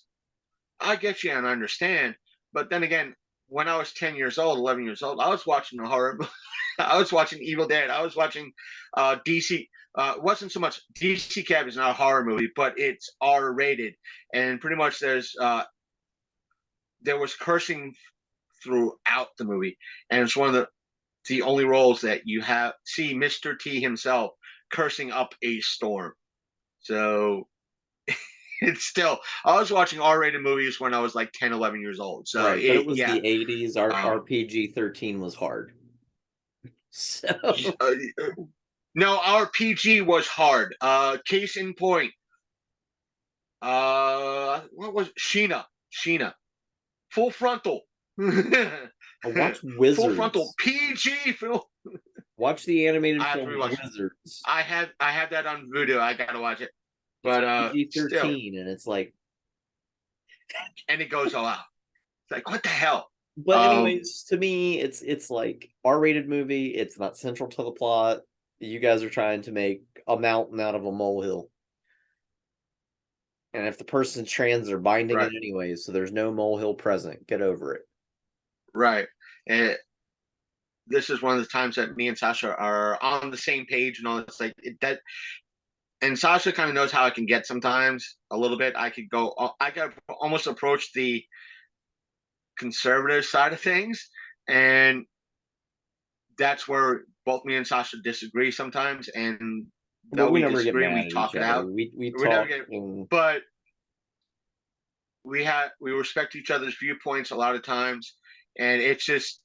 I get you and understand. But then again, when I was 10 years old, 11 years old, I was watching a horror. I was watching Evil Dead. I was watching DC. It wasn't so much DC Cab is not a horror movie, but it's R rated, and pretty much there was cursing throughout the movie, and it's one of the only roles that you see Mr. T himself cursing up a storm. So it's still, I was watching R-rated movies when I was like 10, 11 years old. So right, but it was yeah. the 80s. Our RPG-13 was hard. So no, our PG was hard. Case in point. What was Sheena? Full Frontal. watch Wizards. Full Frontal PG film. Watch the animated film Wizards. I have that on Vudu. I gotta watch it. But PG-13, and it's like, and it goes all out. It's like, what the hell? But anyways, to me, it's like R-rated movie. It's not central to the plot. You guys are trying to make a mountain out of a molehill. And if the person's trans, they're binding it anyways, so there's no molehill present. Get over it. Right. And this is one of the times that me and Sasha are on the same page and all. It's like that. And Sasha kind of knows how I can get sometimes a little bit. I could almost approach the conservative side of things, and that's where both me and Sasha disagree sometimes, and though we never disagree, we talk it out. We talk, but we respect each other's viewpoints a lot of times, and it's just,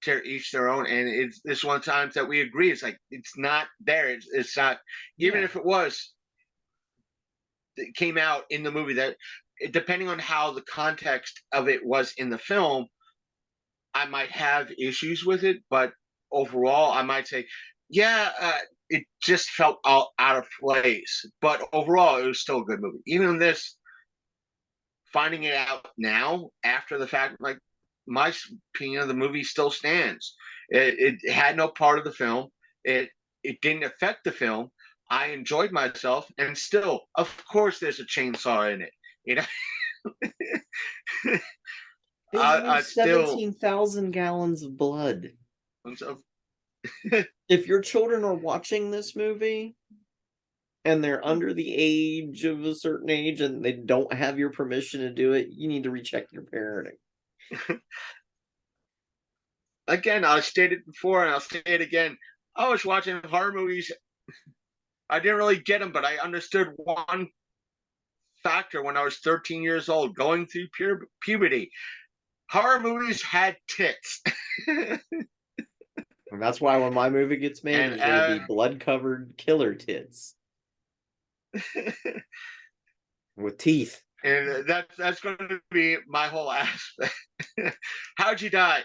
to each their own. And it's this one times that we agree. It's like it's not there. It's not, even if it was, it came out in the movie, that depending on how the context of it was in the film, I might have issues with it, but overall, I might say, it just felt out of place. But overall, it was still a good movie. Even this, finding it out now after the fact, like, my opinion of the movie still stands. It had no part of the film. It didn't affect the film. I enjoyed myself, and still, of course, there's a chainsaw in it. I 17,000 gallons of blood. If your children are watching this movie and they're under the age of a certain age and they don't have your permission to do it, you need to recheck your parenting. Again, I stated before and I'll say it again. I was watching horror movies. I didn't really get them, but I understood one factor when I was 13 years old, going through puberty. Horror movies had tits. And that's why when my movie gets made, it's going to be blood-covered killer tits. With teeth. And that's going to be my whole aspect. How'd you die?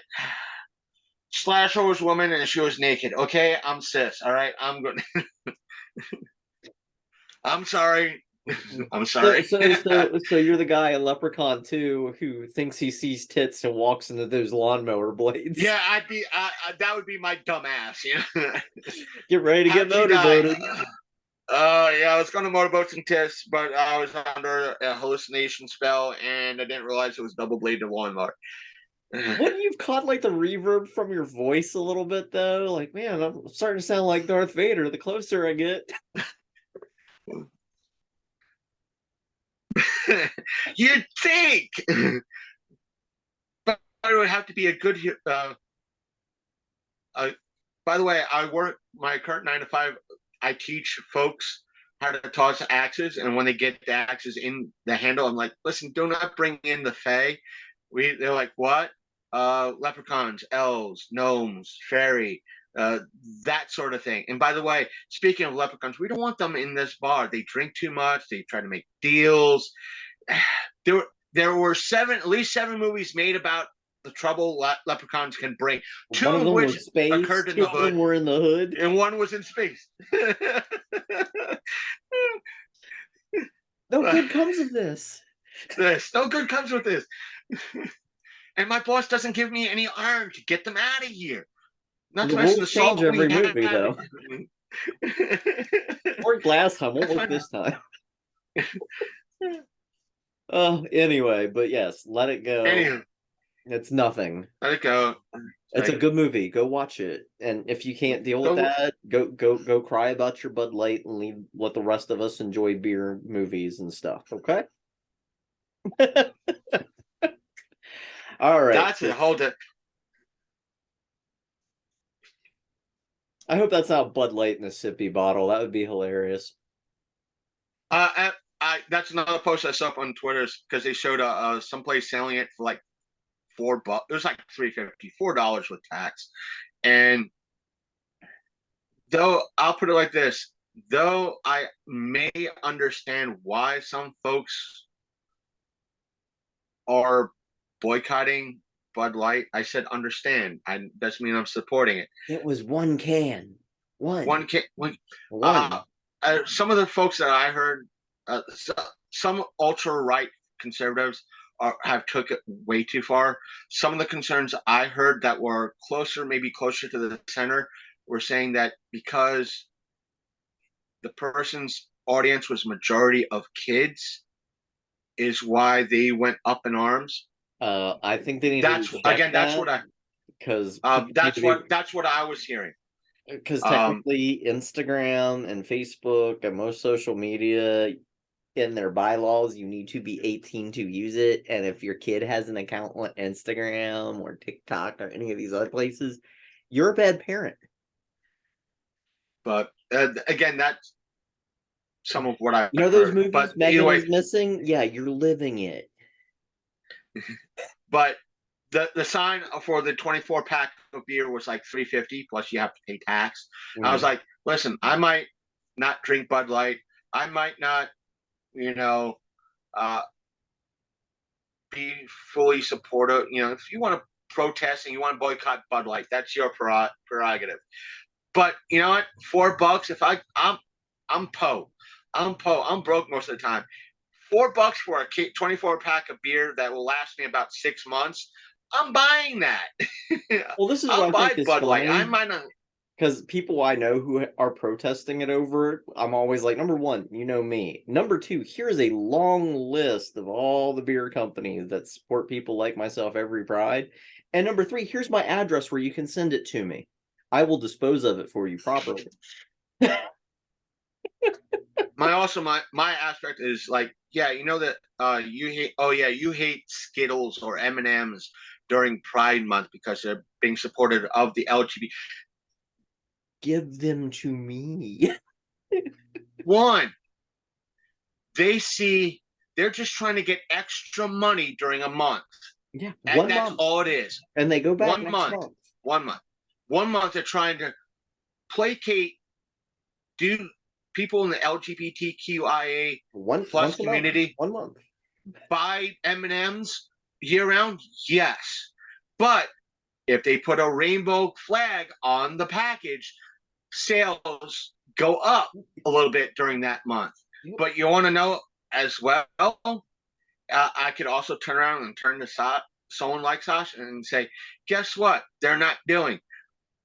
Slasher was woman and she was naked. Okay, I'm cis. All right, I'm good. I'm sorry. I'm sorry. So you're the guy in Leprechaun 2 who thinks he sees tits and walks into those lawnmower blades. Yeah, that would be my dumb ass. Get ready to get motorboated. I was going to motorboat some tits, but I was under a hallucination spell and I didn't realize it was double bladed lawnmower. Wouldn't you've caught like the reverb from your voice a little bit though? Like, man, I'm starting to sound like Darth Vader the closer I get. You'd think, but it would have to be a good. By the way, I work my current 9 to 5. I teach folks how to toss axes, and when they get the axes in the handle, I'm like, listen, do not bring in the fae. They're like, what? Leprechauns, elves, gnomes, fairy. that sort of thing. And by the way, speaking of leprechauns, we don't want them in this bar. They drink too much. They try to make deals. There were at least seven movies made about the trouble leprechauns can bring. Two One of of them which was space. occurred in Two the of them hood, were in the hood. and one was in space. No good comes of this. No good comes with this. And my boss doesn't give me any iron to get them out of here. Not The to mention the rules change salt every we movie, have. though. Worked last time, won't work this time. Anyway, but yes, let it go. Anyway, It's nothing. let it go. It's a good movie. Go watch it. And if you can't deal with that, go cry about your Bud Light and let the rest of us enjoy beer movies and stuff. Okay. All right. That's it. Hold it. I hope that's not Bud Light in a sippy bottle. That would be hilarious. That's another post I saw up on Twitter because they showed someplace selling it for like $4. It was like $3.50, $4 with tax. And though I'll put it like this, though I may understand why some folks are boycotting Bud Light, I said understand. I doesn't mean I'm supporting it. It was one can. One can. Some of the folks that I heard, some ultra right conservatives have took it way too far. Some of the concerns I heard that were maybe closer to the center, were saying that because the person's audience was majority of kids, is why they went up in arms. I think they need that's to again. That's what I because that's what I was hearing. Because technically, Instagram and Facebook and most social media, in their bylaws, you need to be 18 to use it. And if your kid has an account on Instagram or TikTok or any of these other places, you're a bad parent. But again, that's some of what I those heard. movies But Megan is missing. Yeah, you're living it. But the sign for the 24-pack of beer was like $3.50 plus you have to pay tax. I was like, listen, I might not drink Bud Light. I might not, be fully supportive. If you want to protest and you want to boycott Bud Light, that's your prerogative. But you know what? $4. If I'm po. I'm broke most of the time. $4 for a 24-pack of beer that will last me about 6 months. I'm buying that. Well, this is I'll what I buy think Bud is Light. funny. I might not. Because people I know who are protesting it over, I'm always like, number one, you know me. Number two, here's a long list of all the beer companies that support people like myself every Pride. And number three, here's my address where you can send it to me. I will dispose of it for you properly. My aspect is like, yeah, you know that you hate Skittles or M&Ms during Pride Month because they're being supported of the LGBT. Give them to me. One, they're just trying to get extra money during a month. Yeah, and that's all it is. And they go back 1 month. 1 month they're trying to placate people in the LGBTQIA plus community. 1 month. Buy M&Ms year round, yes. But if they put a rainbow flag on the package, sales go up a little bit during that month. But you want to know as well, I could also turn around and turn to someone like Sasha and say, guess what? They're not doing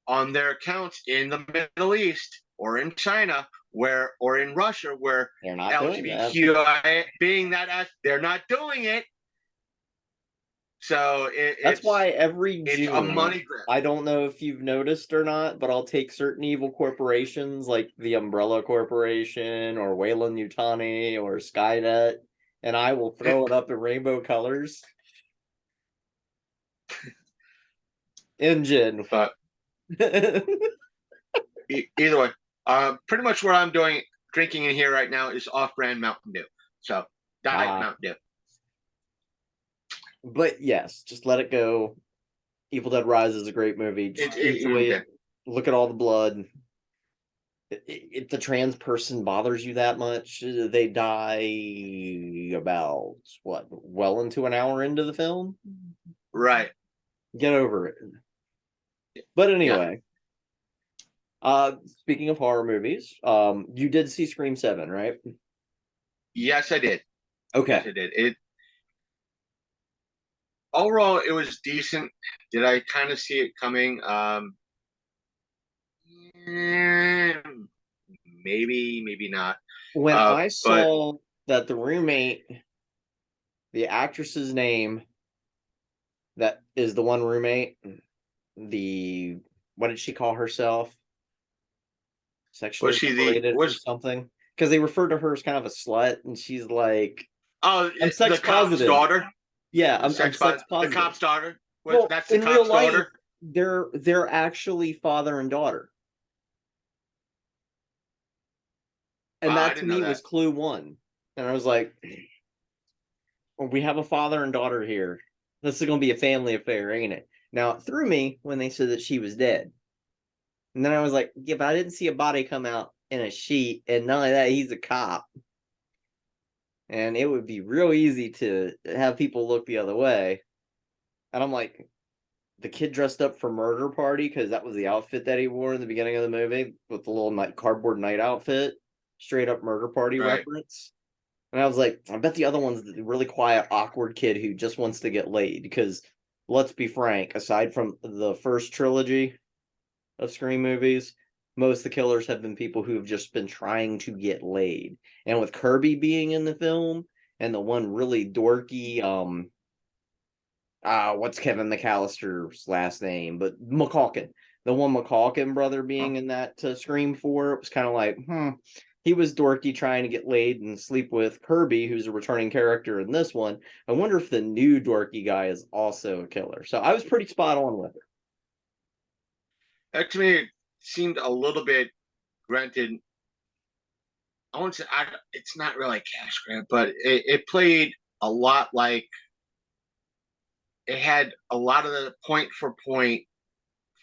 on their accounts in the Middle East or in China or in Russia where they're not LGBTQIA being that they're not doing it. So that's why every June, it's a money grab. I don't know if you've noticed or not, but I'll take certain evil corporations like the Umbrella Corporation or Wayland Yutani or Skynet, and I will throw it up in rainbow colors. Engine. But either way, pretty much what I'm doing, drinking in here right now is off-brand Mountain Dew. So Diet Mountain Dew. But yes, just let it go. Evil Dead Rise is a great movie. Just enjoy it. look at all the blood. If the trans person bothers you that much, they die about what, well into an hour into the film. Right. Get over it. But Yeah. anyway, speaking of horror movies, you did see Scream 7, right? Yes, I did. Okay. Yes, I did. It overall it was decent. Did I kind of see it coming? Eh, maybe, maybe not. When I But saw that the roommate, the actress's name that is the one roommate, the what did she call herself? was Sexually she the liberated or was something? Because they refer to her as kind of a slut, and she's like, "I'm the sex cop's positive." daughter? Yeah, I'm Sex sex the positive. cop's daughter? Was Well, that's the in real cop's life, daughter? they're actually father and daughter, and Wow, I that to didn't know me that. was clue one. And I was like, well, we have a father and daughter here. This is going to be a family affair, ain't it? Now, it threw me when they said that she was dead. And then I was like, yeah, but I didn't see a body come out in a sheet. And not only that, he's a cop. And it would be real easy to have people look the other way. And I'm like, the kid dressed up for murder party because that was the outfit that he wore in the beginning of the movie with the little cardboard night outfit. Straight up murder party Right. reference. And I was like, I bet the other one's the really quiet, awkward kid who just wants to get laid. Because let's be frank, aside from the first trilogy of Scream movies, most of the killers have been people who have just been trying to get laid. And with Kirby being in the film, and the one really dorky, what's Kevin McAllister's last name? But McCalkin. The one McCalkin brother Huh. being in that Scream 4, it was kind of like, he was dorky trying to get laid and sleep with Kirby, who's a returning character in this one. I wonder if the new dorky guy is also a killer. So I was pretty spot on with it. That to me it seemed a little bit granted. I won't say it's not really a cash grab, but it played a lot like it had a lot of the point for point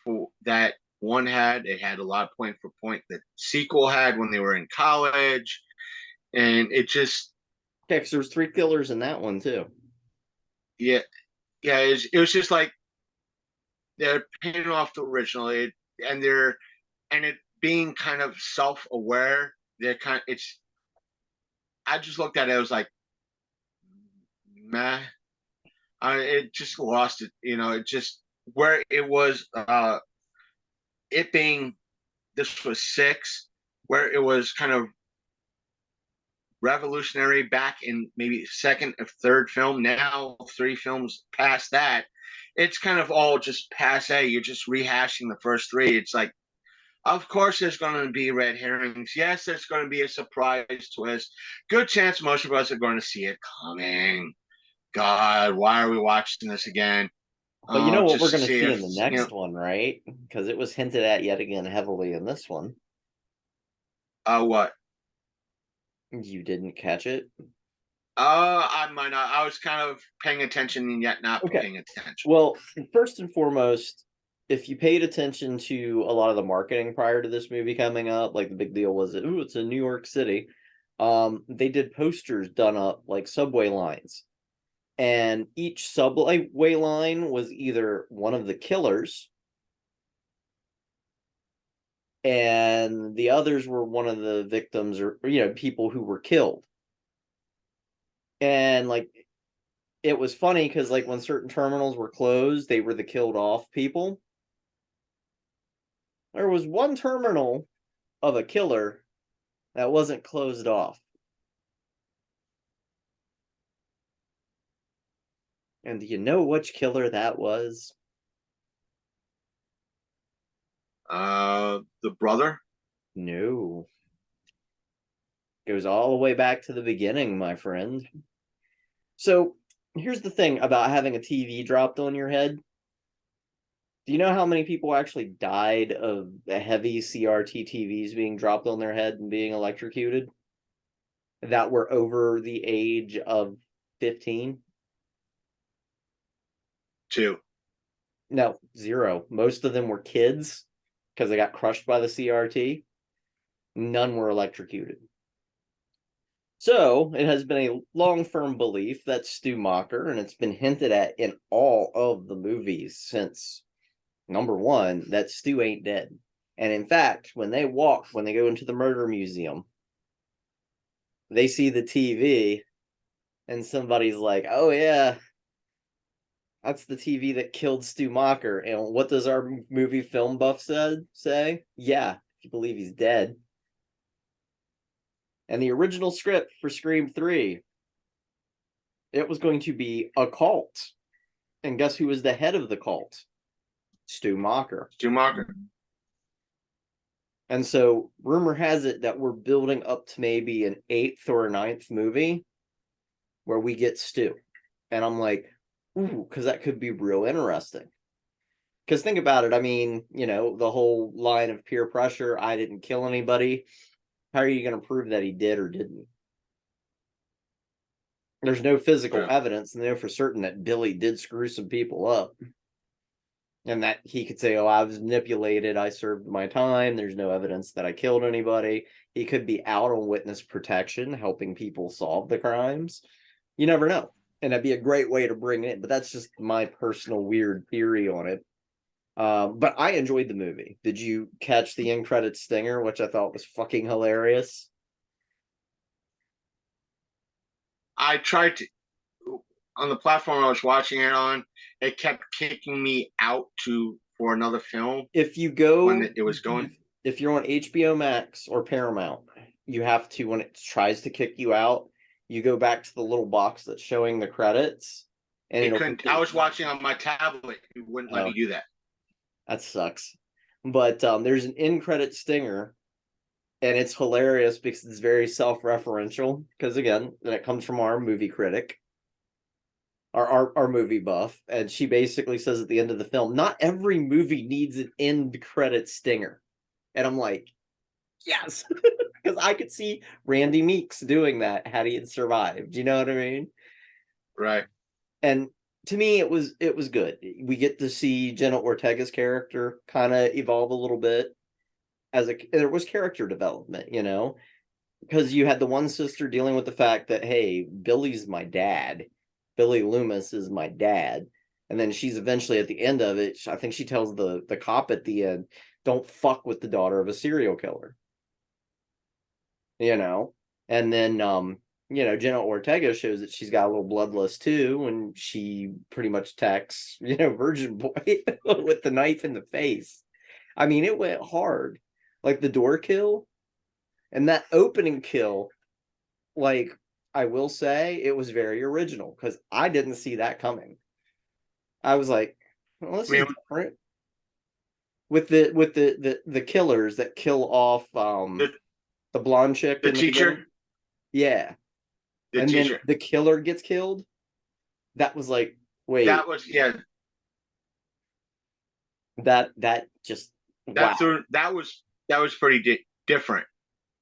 for that one had. It had a lot of point for point that sequel had when they were in college, and it just Okay, because there's 3 killers in that one too. yeah, yeah. It was just like they're paying off the original, and they're and it being kind of self aware. They're kind. It's I just looked at it. I was like, meh. It just lost it. It just where it was. It being this was six, where it was kind of revolutionary back in maybe second or third film. Now 3 films past that, it's kind of all just passe. You're just rehashing the first 3. It's like, of course, there's going to be red herrings. Yes, there's going to be a surprise twist. Good chance most of us are going to see it coming. God, why are we watching this again? But you Oh, know what we're just to going to see see if in the next one, right? Because it was hinted at yet again heavily in this one. what? You didn't catch it? I might not. I was kind of paying attention and yet not Okay. paying attention. Well, first and foremost, if you paid attention to a lot of the marketing prior to this movie coming up, like the big deal was, ooh, it's in New York City. They did posters done up like subway lines, and each subway line was either one of the killers, and the others were one of the victims or people who were killed. And like it was funny because like when certain terminals were closed, they were the killed off people. There was one terminal of a killer that wasn't closed off. And do you know which killer that was? The brother. No. Goes all the way back to the beginning, my friend. So here's the thing about having a TV dropped on your head. Do you know how many people actually died of the heavy CRT TVs being dropped on their head and being electrocuted that were over the age of 15? 2. No, 0. Most of them were kids. because they got crushed by the CRT. None were electrocuted. So it has been a long firm belief that Stu Macher, and it's been hinted at in all of the movies since number one, that Stu ain't dead. And in fact, when they go into the murder museum, they see the TV and somebody's like, oh yeah, that's the TV that killed Stu Macher. And what does our movie film buff say? Yeah, if you believe he's dead. And the original script for Scream 3, it was going to be a cult. And guess who was the head of the cult? Stu Macher. Stu Macher. And so rumor has it that we're building up to maybe an 8th or 9th movie where we get Stu. And I'm like, ooh, because that could be real interesting. Because think about it. I mean, you know, the whole line of peer pressure, I didn't kill anybody. How are you going to prove that he did or didn't? There's no physical evidence to know for certain that Billy did screw some people up. And that he could say, oh, I was manipulated, I served my time, there's no evidence that I killed anybody. He could be out on witness protection, helping people solve the crimes. You never know. And that'd be a great way to bring it in. But that's just my personal weird theory on it. But I enjoyed the movie. Did you catch the end credit stinger, which I thought was fucking hilarious? I tried to, on the platform I was watching it on, it kept kicking me out for another film. If you go when it was going, if you're on HBO Max or Paramount, you have to, when it tries to kick you out, you go back to the little box that's showing the credits. And I was watching on my tablet. It wouldn't let me do that. That sucks. But there's an end credit stinger, and it's hilarious because it's very self-referential. Because again, it comes from our movie critic, our movie buff, and she basically says at the end of the film, not every movie needs an end credit stinger. And I'm like, yes, because I could see Randy Meeks doing that had he had survived. You know what I mean? Right. And to me, it was good. We get to see Jenna Ortega's character kind of evolve a little bit. There was character development, you know, because you had the one sister dealing with the fact that, hey, Billy's my dad. Billy Loomis is my dad. And then she's eventually at the end of it, I think she tells the cop at the end, don't fuck with the daughter of a serial killer. You know? And then you know, Jenna Ortega shows that she's got a little bloodlust too, and she pretty much attacks, you know, Virgin Boy with the knife in the face. I mean, it went hard. Like the door kill and that opening kill, like, I will say it was very original because I didn't see that coming. I was like, well, this is different. With the killers that kill off the blonde chick, the teacher. Yeah. And then the killer gets killed. That was like, wait. That was That just wow. That was pretty different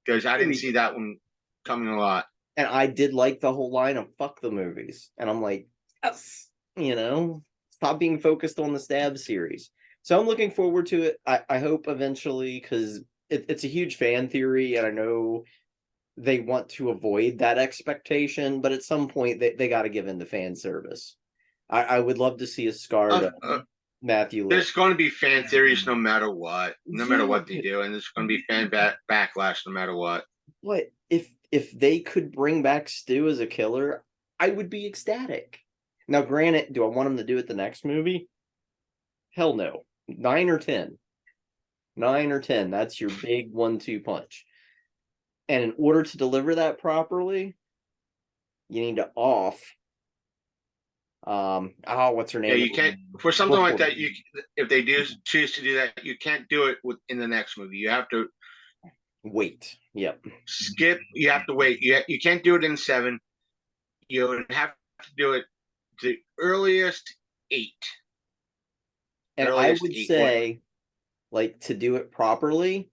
because I didn't see that one coming a lot. And I did like the whole line of fuck the movies. And I'm like, yes, you know, stop being focused on the Stab series. So I'm looking forward to it. I hope eventually, because it's a huge fan theory, and I know they want to avoid that expectation, but at some point they got to give in to fan service. I would love to see a scarred Matthew. There's going to be fan theories no matter what, matter what they do, and there's going to be fan backlash no matter what. What if they could bring back Stu as a killer? I would be ecstatic. Now, granted, do I want him to do it the next movie? Hell no. 9 or 10. 9 or 10. That's your big 1-2 punch. And in order to deliver that properly, you need to off. What's her name? Yeah, you can't for something like that. If they do choose to do that, you can't do it in the next movie. You have to wait. Yep. Skip. You have to wait. You can't do it in 7. You have to do it the earliest 8. And I would say, like, to do it properly,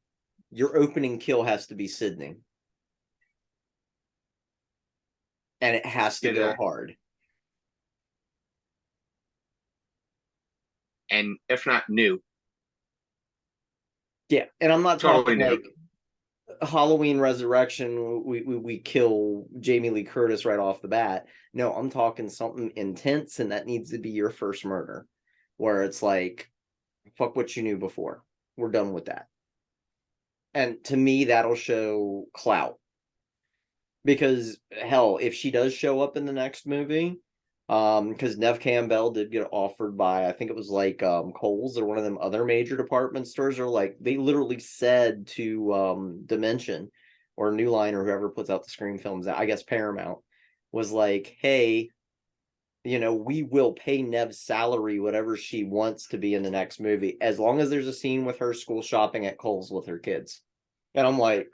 your opening kill has to be Sydney. And it has to go hard. And if not new. Yeah, and I'm not Totally talking new. like Halloween Resurrection, we kill Jamie Lee Curtis right off the bat. No, I'm talking something intense, and that needs to be your first murder, where it's like, fuck what you knew before. We're done with that. And to me, that'll show clout. Because hell, if she does show up in the next movie, because Nev Campbell did get offered by, I think it was like Kohl's or one of them other major department stores, or like they literally said to Dimension or New Line or whoever puts out the Scream films, I guess Paramount, was like, hey, we will pay Nev's salary, whatever she wants to be in the next movie, as long as there's a scene with her school shopping at Kohl's with her kids. And I'm like,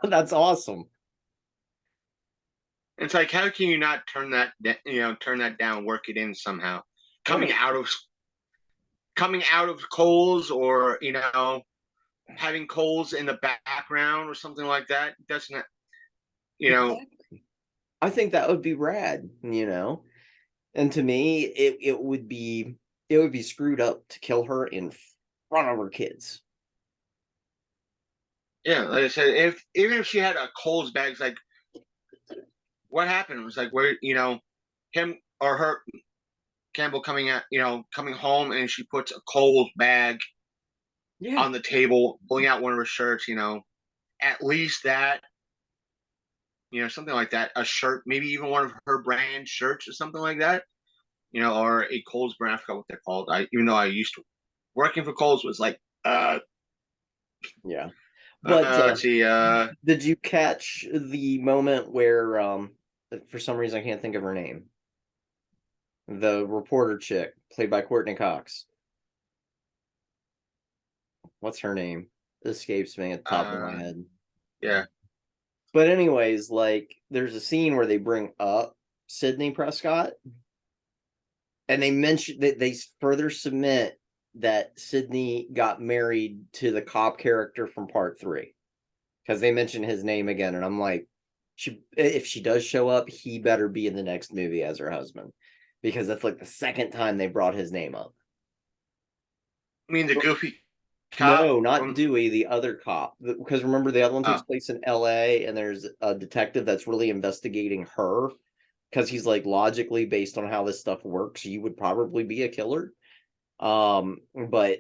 that's awesome. It's like, how can you not turn that down, work it in somehow? Coming Right. out of Coles, or having Coles in the background or something like that doesn't, you know Exactly. I think that would be rad. And to me, it would be screwed up to kill her in front of her kids. yeah, like I said, if even if she had a Coles bag, it's like, what happened? It was like, where, him or her, Campbell, coming home, and she puts a Coles bag Yeah. on the table, pulling out one of her shirts, at least that, something like that, a shirt, maybe even one of her brand shirts or something like that, or a Coles brand. I forgot what they're called. Even though I used to working for Coles, was like, Yeah. But let's see, did you catch the moment where for some reason I can't think of her name? The reporter chick, played by Courtney Cox. What's her name? Escapes me at the top of my head. yeah, But anyways, like there's a scene where they bring up Sidney Prescott, and they mention that they further submit that Sidney got married to the cop character from part 3, because they mention his name again, and I'm like, if she does show up, he better be in the next movie as her husband, because that's like the second time they brought his name up. I mean the goofy cop No, not from, Dewey, the other cop. Because remember, the other one takes uh, place in LA, and there's a detective that's really investigating her, because he's like, logically based on how this stuff works, you would probably be a killer. But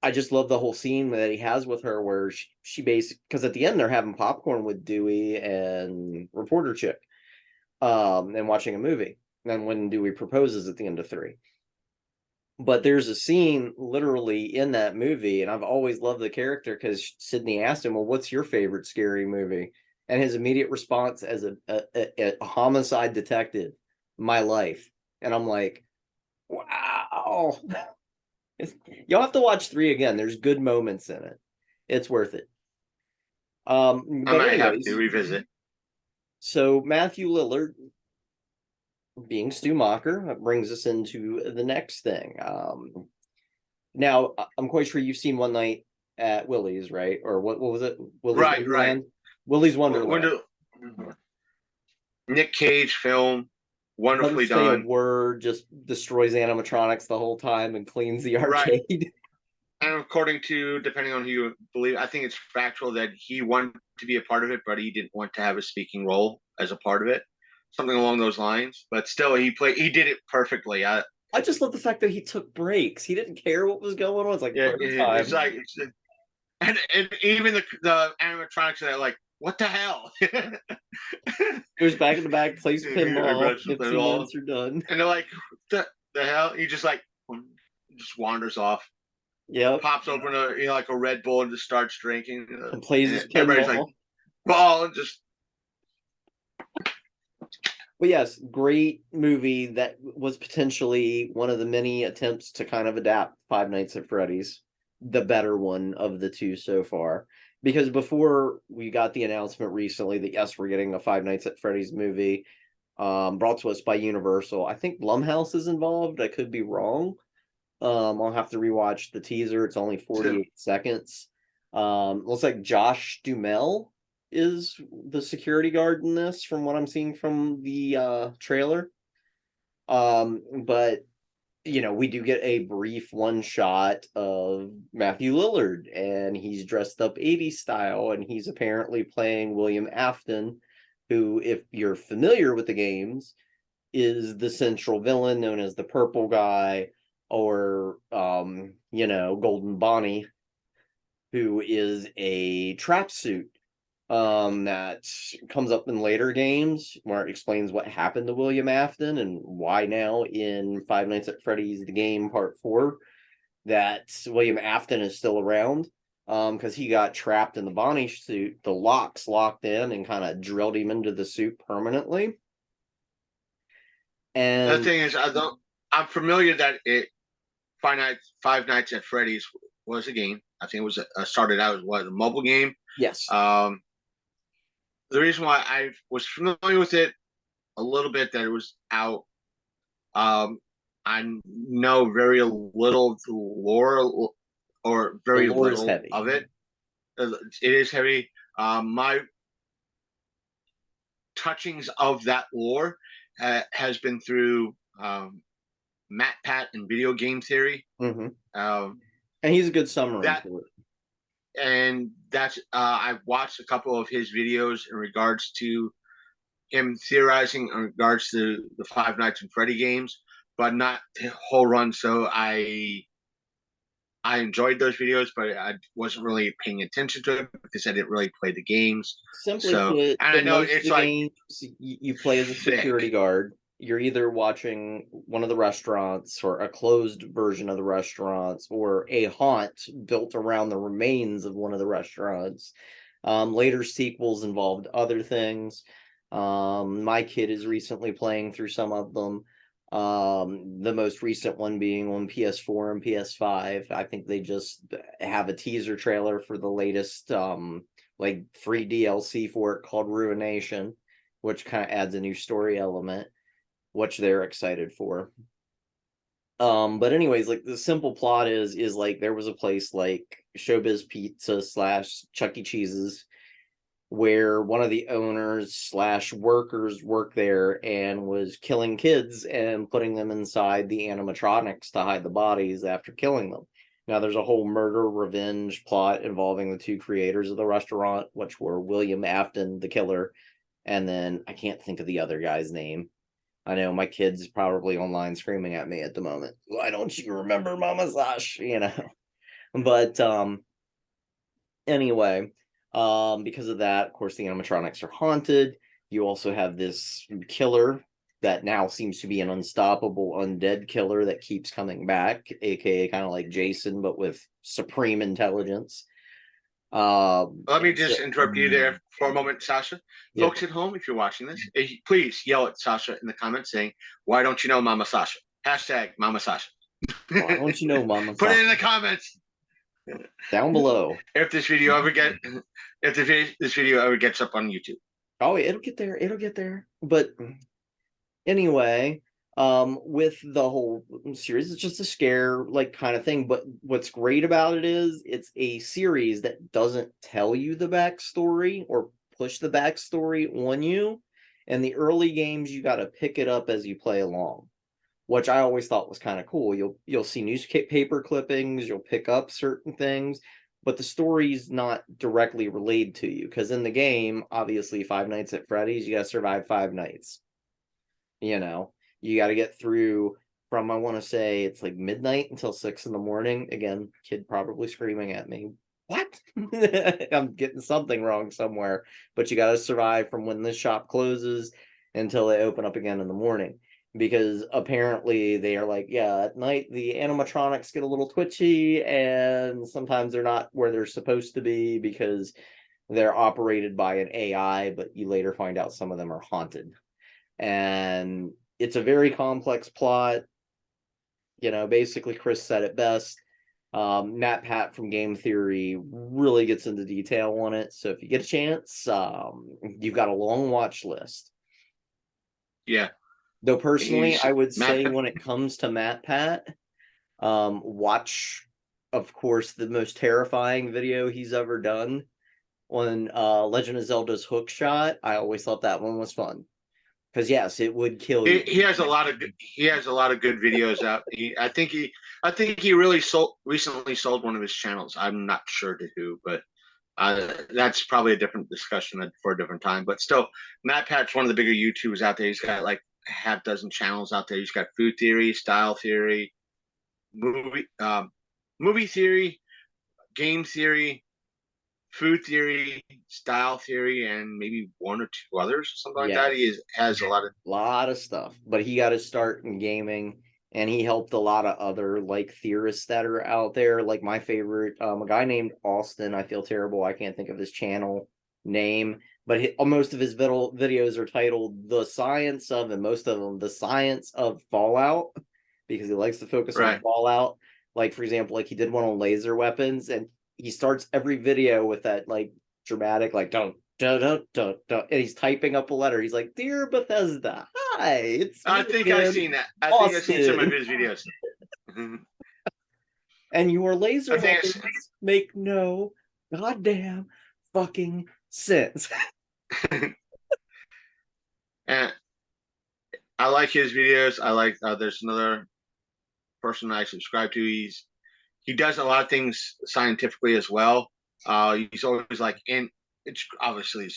I just love the whole scene that he has with her, where she basically, because at the end they're having popcorn with Dewey and reporter chick, and watching a movie. And when Dewey proposes at the end of 3. But there's a scene literally in that movie, and I've always loved the character, because Sydney asked him, well, what's your favorite scary movie? And his immediate response, as a homicide detective, my life. And I'm like, wow. You'll have to watch 3 again. There's good moments in it. It's worth it. I But might have to anyways, revisit. so Matthew Lillard being Stu Macher, that brings us into the next thing. Now, I'm quite sure you've seen One Night at Willie's, right? Or what was it? Willie's Right. Wonderland? Willie's Wonderland. When Nick Cage film, Doesn't wonderfully say a done. word, just destroys animatronics the whole time and cleans the Right. arcade. And according to, depending on who you believe, I think it's factual that he wanted to be a part of it, but he didn't want to have a speaking role as a part of it, something along those lines. But still, he did it perfectly. I just love the fact that he took breaks. He didn't care what was going on. It's like Yeah, break it's time. like, and even the animatronics are like, what the hell? Goes back in the back, plays pinball. And 15 minutes are done. they're like, what the hell? He just wanders off, Yep. pops open like a Red Bull, and just starts drinking. And plays his And everybody's like, pinball. ball, and just But yes, great movie that was potentially one of the many attempts to kind of adapt Five Nights at Freddy's, the better one of the two so far. Because before we got the announcement recently that yes, we're getting a Five Nights at Freddy's movie, brought to us by Universal. I think Blumhouse is involved. I could be wrong. I'll have to rewatch the teaser. It's only 48 seconds. Looks like Josh Duhamel is the security guard in this, from what I'm seeing from the trailer. But we do get a brief one shot of Matthew Lillard, and he's dressed up 80s style, and he's apparently playing William Afton, who, if you're familiar with the games, is the central villain known as the Purple Guy, or Golden Bonnie, who is a trap suit that comes up in later games where it explains what happened to William Afton and why now in Five Nights at Freddy's the game part 4 that William Afton is still around, because he got trapped in the Bonnie suit. The locks locked in and kind of drilled him into the suit permanently. The And thing is, I'm familiar that Five Nights at Freddy's was a game. I think it was started out as a mobile game. yes, The reason why I was familiar with it a little bit that it was out. I know very little of the lore, or the very lore is little heavy. of it. It is heavy. My touchings of that lore has been through Matt Pat and Video Game Theory. Mm-hmm. Um, And he's a good summary that for it. and that's I've watched a couple of his videos in regards to him theorizing in regards to the Five Nights at Freddy games, but not the whole run. So I enjoyed those videos, but I wasn't really paying attention to it because I didn't really play the games. Simply So, put, and I in know most of it's the like games, you play as a thick. security guard. You're either watching one of the restaurants or a closed version of the restaurants or a haunt built around the remains of one of the restaurants. Later sequels involved other things. My kid is recently playing through some of them. The most recent one being on PS4 and PS5. I think they just have a teaser trailer for the latest free DLC for it called Ruination, which kind of adds a new story element, which they're excited for. But anyways, like the simple plot is like there was a place like Showbiz Pizza / Chuck E. Cheese's where one of the owners / workers worked there and was killing kids and putting them inside the animatronics to hide the bodies after killing them. Now, there's a whole murder revenge plot involving the two creators of the restaurant, which were William Afton, the killer, and then I can't think of the other guy's name. I know my kid's probably online screaming at me at the moment. Why don't you remember Mama Sasha? But anyway, because of that, of course, the animatronics are haunted. You also have this killer that now seems to be an unstoppable undead killer that keeps coming back, aka kind of like Jason, but with supreme intelligence. Let me just interrupt you there for a moment, Sasha. Yeah. Folks at home, if you're watching this, please yell at Sasha in the comments saying, "Why don't you know Mama Sasha?" Hashtag Mama Sasha. Why don't you know Mama Put Sasha? it in the comments Down below. if this video ever gets up on YouTube. Oh, it'll get there. It'll get there. But anyway, with the whole series, it's just a scare like kind of thing. But what's great about it is it's a series that doesn't tell you the backstory or push the backstory on you. In the early games, you got to pick it up as you play along, which I always thought was kind of cool. You'll see newspaper clippings, you'll pick up certain things, but the story's not directly related to you because in the game, obviously, Five Nights at Freddy's, you got to survive 5 nights. You got to get through from, I want to say it's like midnight until 6 in the morning. Again, kid probably screaming at me. What? I'm getting something wrong somewhere. But you got to survive from when the shop closes until they open up again in the morning. Because apparently they are like, yeah, at night the animatronics get a little twitchy and sometimes they're not where they're supposed to be because they're operated by an AI, but you later find out some of them are haunted. And it's a very complex plot. Basically Chris said it best. Matt Pat from Game Theory really gets into detail on it. So if you get a chance, you've got a long watch list. Yeah. Though personally, I would say when it comes to Matt Pat, watch, of course, the most terrifying video he's ever done on Legend of Zelda's Hookshot. I always thought that one was fun. Because yes, it would kill He, you. he has a lot of good videos out. I think he really recently sold one of his channels. I'm not sure to who, but that's probably a different discussion for a different time. But still, Matt Pat's one of the bigger YouTubers out there. He's got like a half dozen channels out there. He's got food theory, style theory, movie movie theory, game theory, food theory, style theory, and maybe one or two others or something like that. Yes, Has a lot of stuff. But he got his start in gaming, and he helped a lot of other like theorists that are out there. Like my favorite, a guy named Austin. I feel terrible. I can't think of his channel name, but most of his videos are titled "The Science of," and most of them "The Science of Fallout," because he likes to focus on right. Fallout. Like for example, like he did one on laser weapons, and he starts every video with that like dramatic like don't and he's typing up a letter. He's like, "Dear Bethesda, hi, it's me I think I've again, seen that. I think I've seen some of Austin, his videos. and your laser I think weapons make no goddamn fucking sense." and I like his videos. I like there's another person I subscribe to. He does a lot of things scientifically as well. He's always like in it's obviously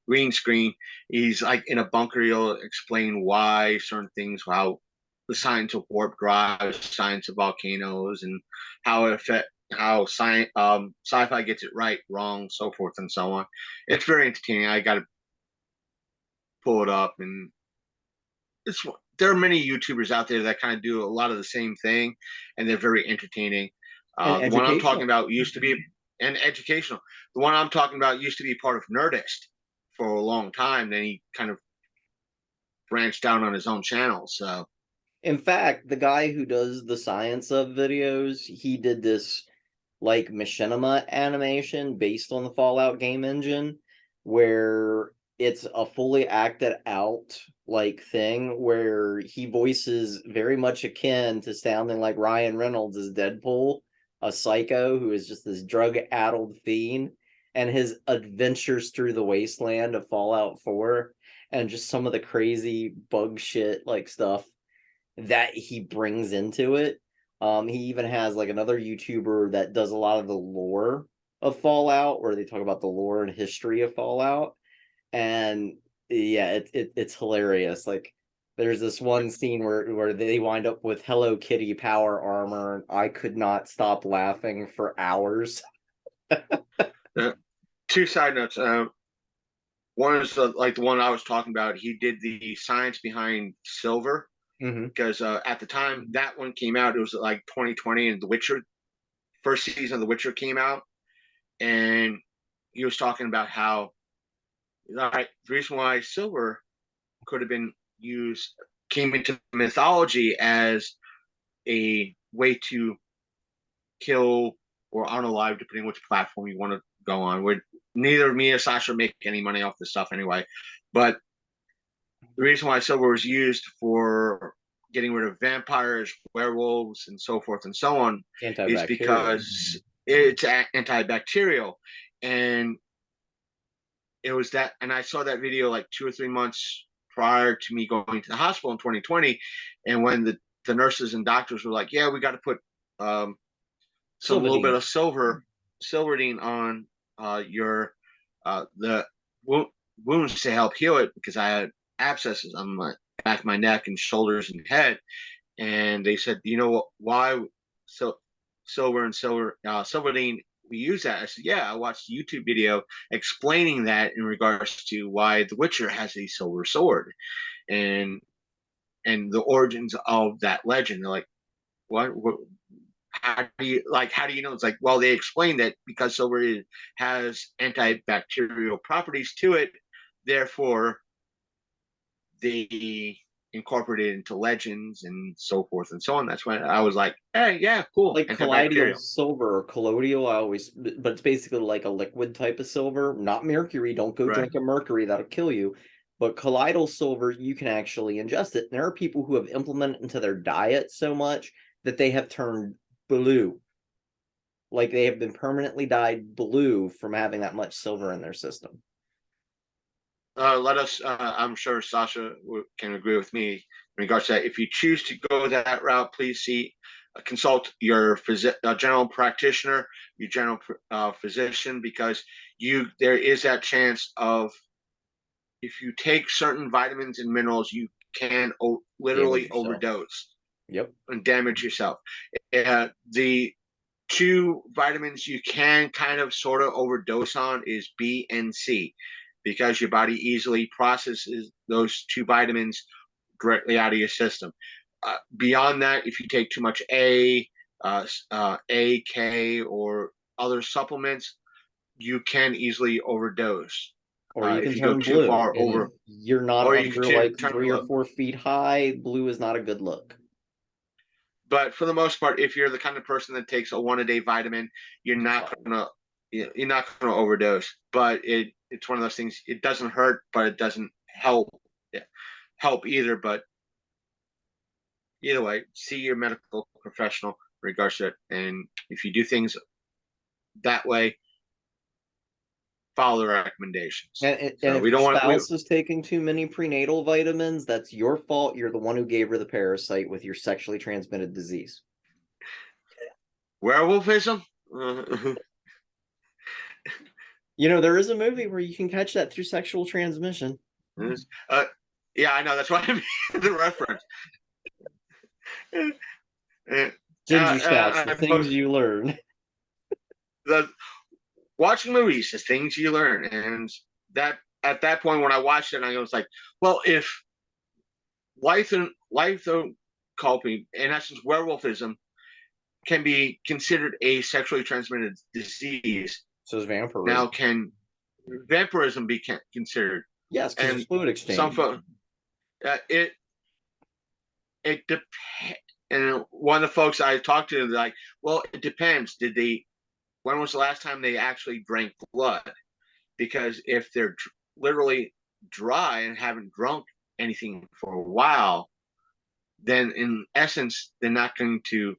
green screen. He's like in a bunker. He'll explain why certain things, how the science of warp drive, science of volcanoes, and how it affect how science sci-fi gets it right, wrong, so forth and so on. It's very entertaining. I got to pull it up, and it's there are many YouTubers out there that kind of do a lot of the same thing, and they're very entertaining. And The one I'm talking educational. about used to be and educational. The one I'm talking about used to be part of Nerdist for a long time. Then he kind of branched out on his own channel. So In fact, the guy who does the science of videos, he did this like machinima animation based on the Fallout game engine, where it's a fully acted out like thing where he voices very much akin to sounding like Ryan Reynolds as Deadpool, a psycho who is just this drug-addled fiend, and his adventures through the wasteland of Fallout 4, and just some of the crazy bug shit like stuff that he brings into it. He even has like another YouTuber that does a lot of the lore of Fallout, where they talk about the lore and history of Fallout. And yeah, it's hilarious. Like there's this one scene where they wind up with Hello Kitty power armor, and I could not stop laughing for hours. two side notes. One is like the one I was talking about. He did the science behind silver Mm-hmm. because at the time that one came out, it was like 2020, and The Witcher first season of The Witcher came out, and he was talking about how the reason why silver could have been used came into mythology as a way to kill or unalive, depending which platform you want to go on. Where neither me or Sasha make any money off this stuff anyway, but the reason why silver was used for getting rid of vampires, werewolves, and so forth and so on is Antibacterial. because it's antibacterial. And it was that, and I saw that video like 2 or 3 months prior to me going to the hospital in 2020. And when the nurses and doctors were like, yeah, we got to put some little bit Sylvanine. of silverdine on your the wounds to help heal it, because I had abscesses on my back of my neck and shoulders and head. And they said, you know why silverdine we use that? I said, yeah, I watched a YouTube video explaining that in regards to why The Witcher has a silver sword and the origins of that legend. They're like, what how do you know? It's like, well, they explained that because silver has antibacterial properties to it, therefore they incorporated it into legends and so forth and so on. That's when I was like, hey, yeah, cool, Like colloidal antibacterial. silver or colloidal, but it's basically like a liquid type of silver, not mercury. Don't go Right. drinking mercury, that'll kill you. But colloidal silver, you can actually ingest it. And there are people who have implemented into their diet so much that they have turned blue. Like they have been permanently dyed blue from having that much silver in their system. let us. I'm sure Sasha can agree with me in regards to that. If you choose to go that route, please consult your general practitioner, your general physician, because there is that chance of, if you take certain vitamins and minerals, you can Damage literally yourself. overdose Yep. and damage yourself. The two vitamins you can kind of sort of overdose on is B and C, because your body easily processes those two vitamins directly out of your system. Beyond that, if you take too much A, K, or other supplements, you can easily overdose. Or you If can you go turn too blue. far And if over, you're not or you under could like turn 3 or 4 feet high, blue is not a good look. But for the most part, if you're the kind of person that takes a 1 a day vitamin, you're You're not fine. gonna you're not gonna overdose. But it's one of those things. It doesn't hurt, but it doesn't help either. But either way, see your medical professional in regards to it. And if you do things that way, follow the recommendations. And So if we your don't want we spouse is taking too many prenatal vitamins, that's your fault. You're the one who gave her the parasite with your sexually transmitted disease. werewolfism. You know, there is a movie where you can catch that through sexual transmission. uh, yeah, I know. That's why I made the reference. Ginger snaps, the I things you learn. the watching movies is things you learn, and that at that point when I watched it, I was like, well, if lycanthropy, in essence, werewolfism, can be considered a sexually transmitted disease, So is now vampirism. can vampirism be considered? Yes, because there's And fluid some exchange. it it depends. And one of the folks I talked to, like, well, it depends. When was the last time they actually drank blood? Because if they're literally dry and haven't drunk anything for a while, then in essence, they're not going to,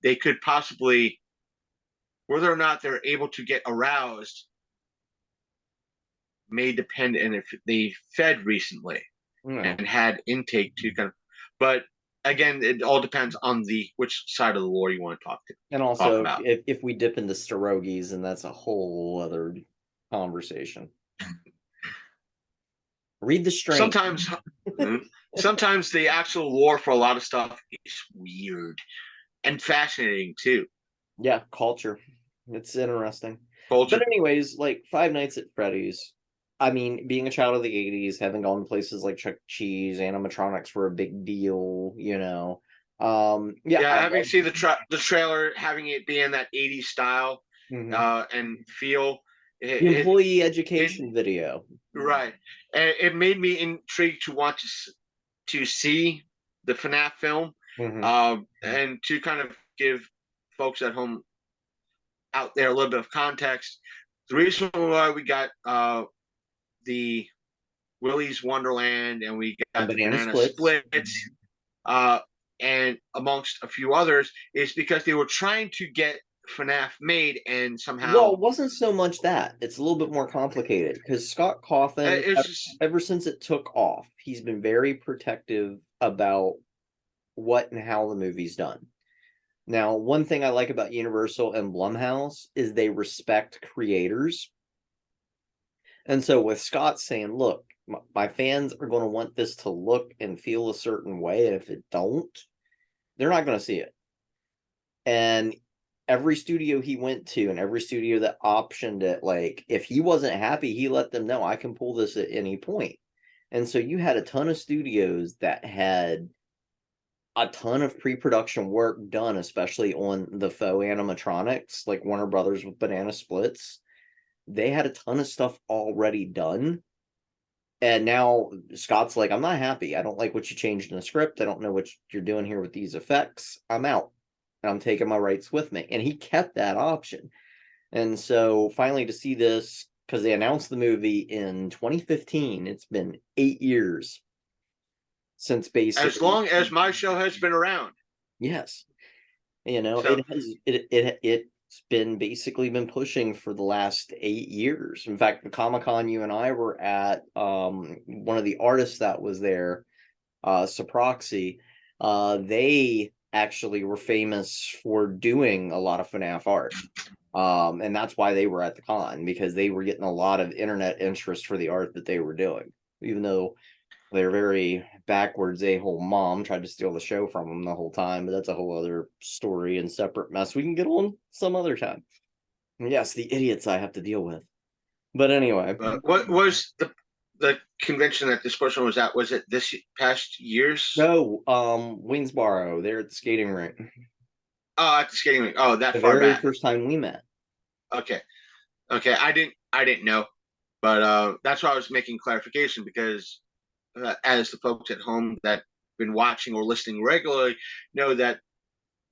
they could possibly, whether or not they're able to get aroused may depend on if they fed recently No. and had intake to kind of, but again, it all depends on which side of the lore you want to And talk also, about. if we dip into sterogies, and that's a whole other conversation. Read the strain. Sometimes, sometimes the actual lore for a lot of stuff is weird and fascinating too. Yeah, culture. It's interesting. Culture. But anyways, like Five Nights at Freddy's. I mean, being a child of the '80s, having gone to places like Chuck E. Cheese, animatronics were a big deal. Yeah, Yeah, I having love. seen the trailer, having it be in that '80s style Mhm. and feel, The it, employee it education video. right, and it made me intrigued to want to see the FNAF film, Hmm. and to kind of give folks at home out there a little bit of context. The reason why we got the Willy's Wonderland and we And got the banana Banana splits. Splits, uh, and amongst a few others, is because they were trying to get FNAF made, and Well, somehow it wasn't so much that. It's a little bit more complicated because Scott Cawthon, it's just ever since it took off, he's been very protective about what and how the movie's done. Now, one thing I like about Universal and Blumhouse is they respect creators. And so with Scott saying, look, my fans are going to want this to look and feel a certain way, and if it don't, they're not going to see it. And every studio he went to and every studio that optioned it, like if he wasn't happy, he let them know I can pull this at any point. And so you had a ton of studios that had a ton of pre-production work done, especially on the faux animatronics, like Warner Brothers with Banana Splits. They had a ton of stuff already done. And now Scott's like, I'm not happy. I don't like what you changed in the script. I don't know what you're doing here with these effects. I'm out. And I'm taking my rights with me. And he kept that option. And so finally to see this, because they announced the movie in 2015, it's been 8 years since as basically. long as my show has been around. Yes. So It been basically been pushing for the last 8 years. In fact, the Comic-Con you and I were at, one of the artists that was there, Saproxy, they actually were famous for doing a lot of FNAF art. And that's why they were at the con, because they were getting a lot of internet interest for the art that they were doing, even though their very backwards a-hole mom tried to steal the show from them the whole time. But that's a whole other story and separate mess we can get on some other time. And yes, the idiots I have to deal with. But anyway, What was the convention that this person was at? Was it this past year's? no, Waynesboro, they're at the skating rink. Oh, at the skating rink. Oh, that The far very back. first time we met. Okay. I didn't know, but that's why I was making clarification, because as the folks at home that been watching or listening regularly know that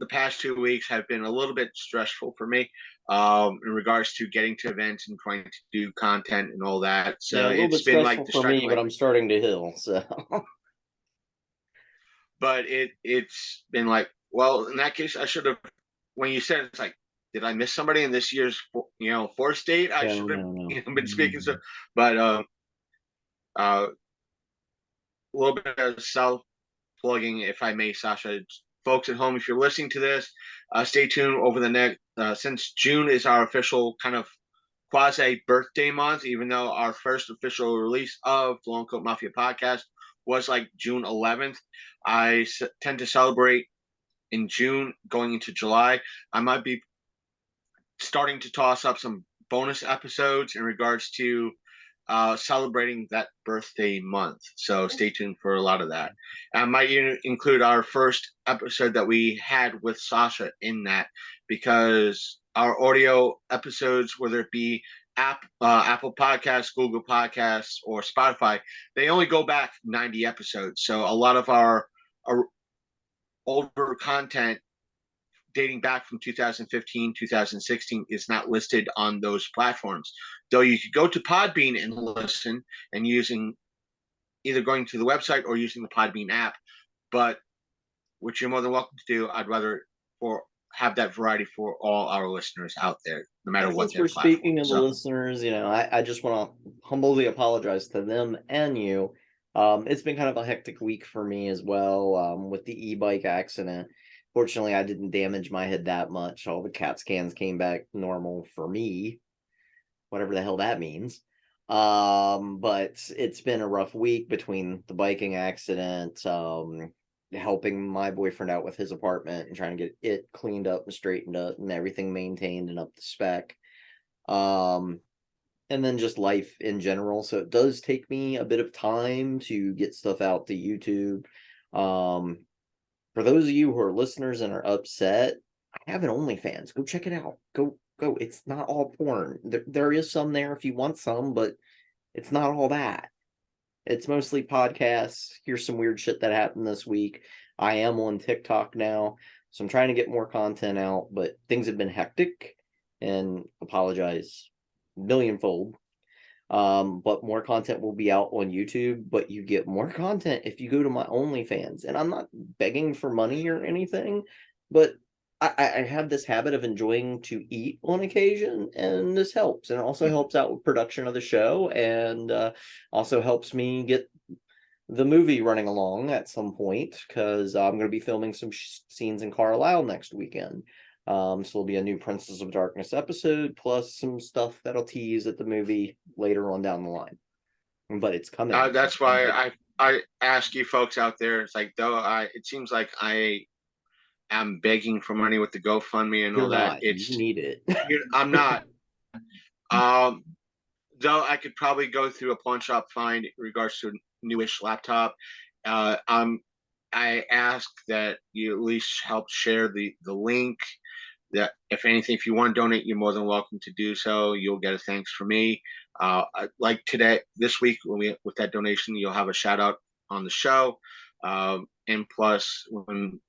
the past 2 weeks have been a little bit stressful for me, in regards to getting to events and trying to do content and all that. Yeah, So a little bit it's been like stressful for me, distracting. but I'm starting to heal. So But it's been like, well, in that case, I should have. When you said it's like, did I miss somebody in this year's fourth date? I should have no. been speaking. So, but a little bit of self plugging, if I may, Sasha. Folks at home, if you're listening to this, stay tuned over the next. Since June is our official kind of quasi birthday month, even though our first official release of the Long Coat Mafia podcast was like June 11th. I tend to celebrate in June going into July. I might be starting to toss up some bonus episodes in regards to celebrating that birthday month. So stay tuned for a lot of that. I might include our first episode that we had with Sasha in that, because our audio episodes, whether it be Apple Podcasts, Google Podcasts, or Spotify, they only go back 90 episodes. So a lot of our older content dating back from 2015, 2016 is not listed on those platforms. Though you could go to Podbean and listen, and using either going to the website or using the Podbean app, but which you're more than welcome to do. I'd rather have that variety for all our listeners out there, no matter what Since their we're platform. speaking of the listeners, I just want to humbly apologize to them and you. It's been kind of a hectic week for me as well, with the e-bike accident. Fortunately, I didn't damage my head that much. All the CAT scans came back normal for me, whatever the hell that means. But it's been a rough week between the biking accident, helping my boyfriend out with his apartment and trying to get it cleaned up and straightened up and everything maintained and up to spec. And then just life in general. So it does take me a bit of time to get stuff out to YouTube. For those of you who are listeners and are upset, I have an OnlyFans. Go check it out. Go. It's not all porn. There is some there if you want some, but it's not all that. It's mostly podcasts. Here's some weird shit that happened this week. I am on TikTok now, so I'm trying to get more content out, but things have been hectic, and apologize millionfold. But more content will be out on YouTube, but you get more content if you go to my OnlyFans. And I'm not begging for money or anything, but I have this habit of enjoying to eat on occasion, and this helps. And it also helps out with production of the show, and also helps me get the movie running along at some point, because I'm going to be filming some scenes in Carlisle next weekend. So there'll be a new Princess of Darkness episode, plus some stuff that'll tease at the movie later on down the line. But it's coming. That's why I ask you folks out there. It's like, though it seems like I am begging for money with the GoFundMe and all that. You need it. I'm not. Though I could probably go through a pawn shop find in regards to a newish laptop. I ask that you at least help share the link. That if anything, if you want to donate, you're more than welcome to do so. You'll get a thanks from me. Like this week, with that donation, you'll have a shout out on the show. And plus, when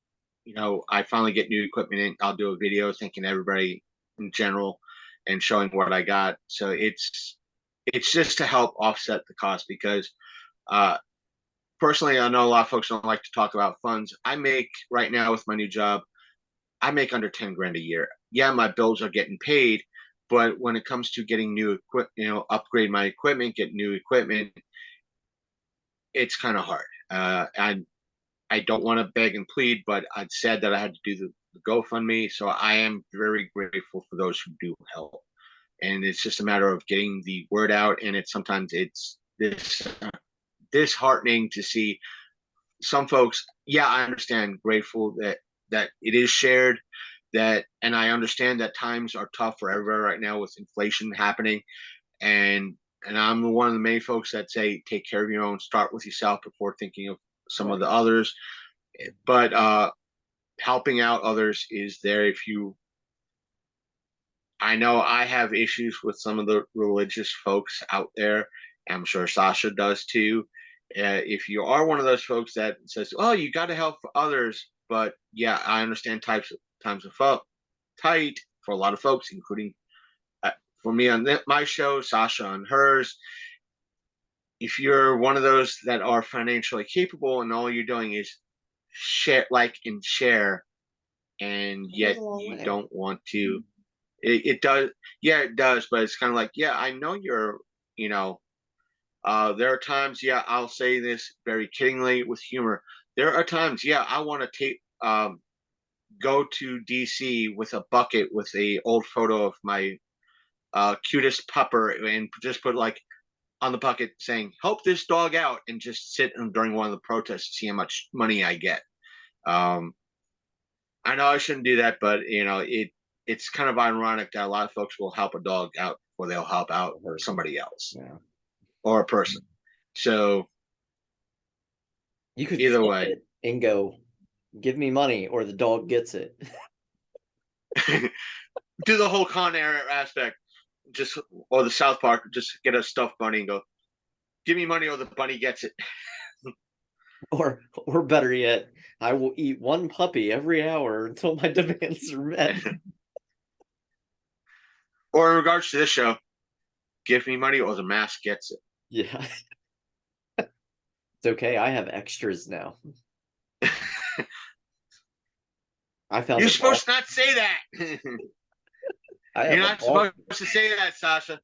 I finally get new equipment in, I'll do a video thanking everybody in general and showing what I got. So it's just to help offset the cost, because personally, I know a lot of folks don't like to talk about funds. I make right now with my new job, I make under 10 grand a year. Yeah, my bills are getting paid, but when it comes to getting new equipment, upgrade my equipment, get new equipment, it's kind of hard. And I don't want to beg and plead, but I'd said that I had to do the GoFundMe. So I am very grateful for those who do help. And it's just a matter of getting the word out. And sometimes it's disheartening to see some folks. Yeah, I understand, grateful that it is shared, and I understand that times are tough for everybody right now with inflation happening. And I'm one of the main folks that say take care of your own, start with yourself before thinking of some of the others. But helping out others is there. I know I have issues with some of the religious folks out there. I'm sure Sasha does too. If you are one of those folks that says, "Oh, you got to help others," but yeah, I understand times of tight for a lot of folks, including for me on my show, Sasha on hers. If you're one of those that are financially capable and all you're doing is share, like, and share, and yet you don't want to, it does. Yeah, it does. But it's kind of like, yeah, I know you're, there are times, yeah, I'll say this very kiddingly with humor. There are times, yeah, I want to go to DC with a bucket with a old photo of my cutest pupper and just put like on the bucket saying, help this dog out, and just sit during one of the protests to see how much money I get. I know I shouldn't do that, but it's kind of ironic that a lot of folks will help a dog out or they'll help out somebody else or a person. So you could either way it and go, give me money or the dog gets it. Do the whole Con Air aspect, or the South Park, just get a stuffed bunny and go, give me money or the bunny gets it. Or better yet, I will eat one puppy every hour until my demands are met. Or in regards to this show, give me money or the mask gets it. Yeah. It's okay. I have extras now. I found You're supposed to not say that. You're not supposed to say that, Sasha.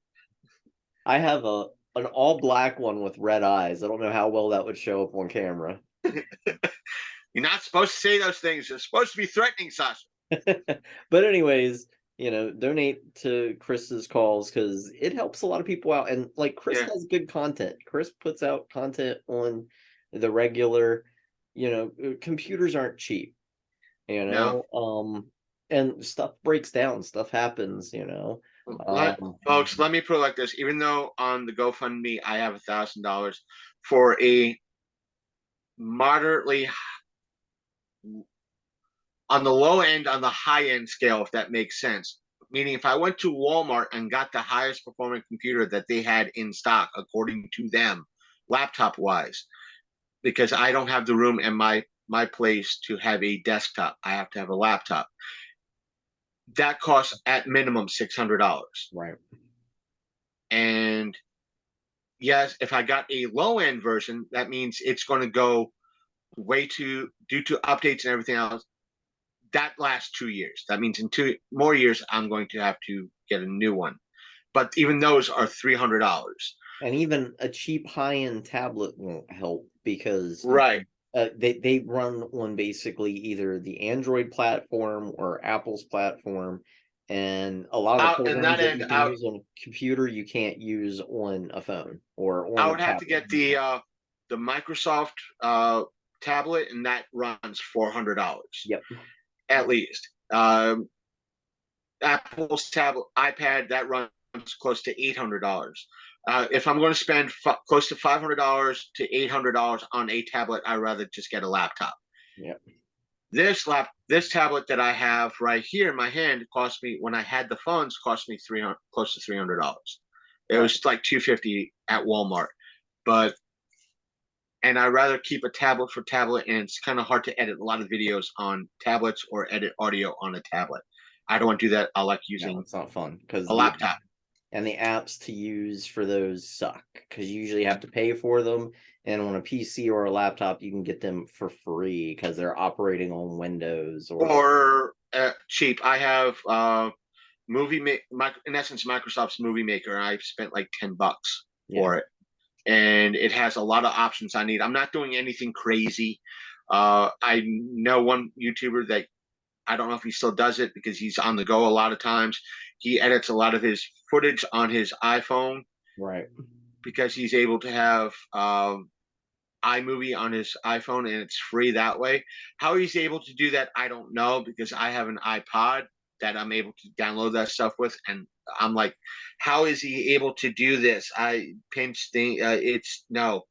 I have an all black one with red eyes. I don't know how well that would show up on camera. You're not supposed to say those things. You're supposed to be threatening, Sasha. But anyways, donate to Chris's cause because it helps a lot of people out. And like Chris has good content. Chris puts out content on the regular. Computers aren't cheap. No. And stuff breaks down, stuff happens. Folks, let me put it like this: even though on the GoFundMe I have $1,000 for a moderately on the low end, on the high end scale, if that makes sense. Meaning, if I went to Walmart and got the highest performing computer that they had in stock, according to them, laptop wise, because I don't have the room in my place to have a desktop, I have to have a laptop. That costs at minimum $600. Right. And yes, if I got a low end version, that means it's going to go due to updates and everything else. That lasts 2 years. That means in 2 more years, I'm going to have to get a new one. But even those are $300. And even a cheap high-end tablet won't help because they run on basically either the Android platform or Apple's platform, and a lot of the programs that you can use on a computer you can't use on a phone or on I would have to get the Microsoft tablet, and that runs $400. Yep, at least. Apple's tablet, iPad, that runs close to $800. If I'm going to spend close to $500 to $800 on a tablet, I'd rather just get a laptop. Yeah. This tablet that I have right here in my hand cost me, when I had the funds, cost me close to $300. It was like $250 at Walmart, and I'd rather keep a tablet for tablet, and it's kind of hard to edit a lot of videos on tablets or edit audio on a tablet. I don't want to do that. I like using. No, it's not fun because a laptop. And the apps to use for those suck because you usually have to pay for them. And on a PC or a laptop, you can get them for free because they're operating on Windows cheap. I have in essence Microsoft's Movie Maker, and I've spent like $10 for it, and it has a lot of options I need. I'm not doing anything crazy. I know one YouTuber that I don't know if he still does it because he's on the go a lot of times. He edits a lot of his footage on his iPhone, right, because he's able to have iMovie on his iPhone and it's free that way. How he's able to do that, I don't know, because I have an iPod that I'm able to download that stuff with, and I'm like, how is he able to do this? I pinch thing. It's no,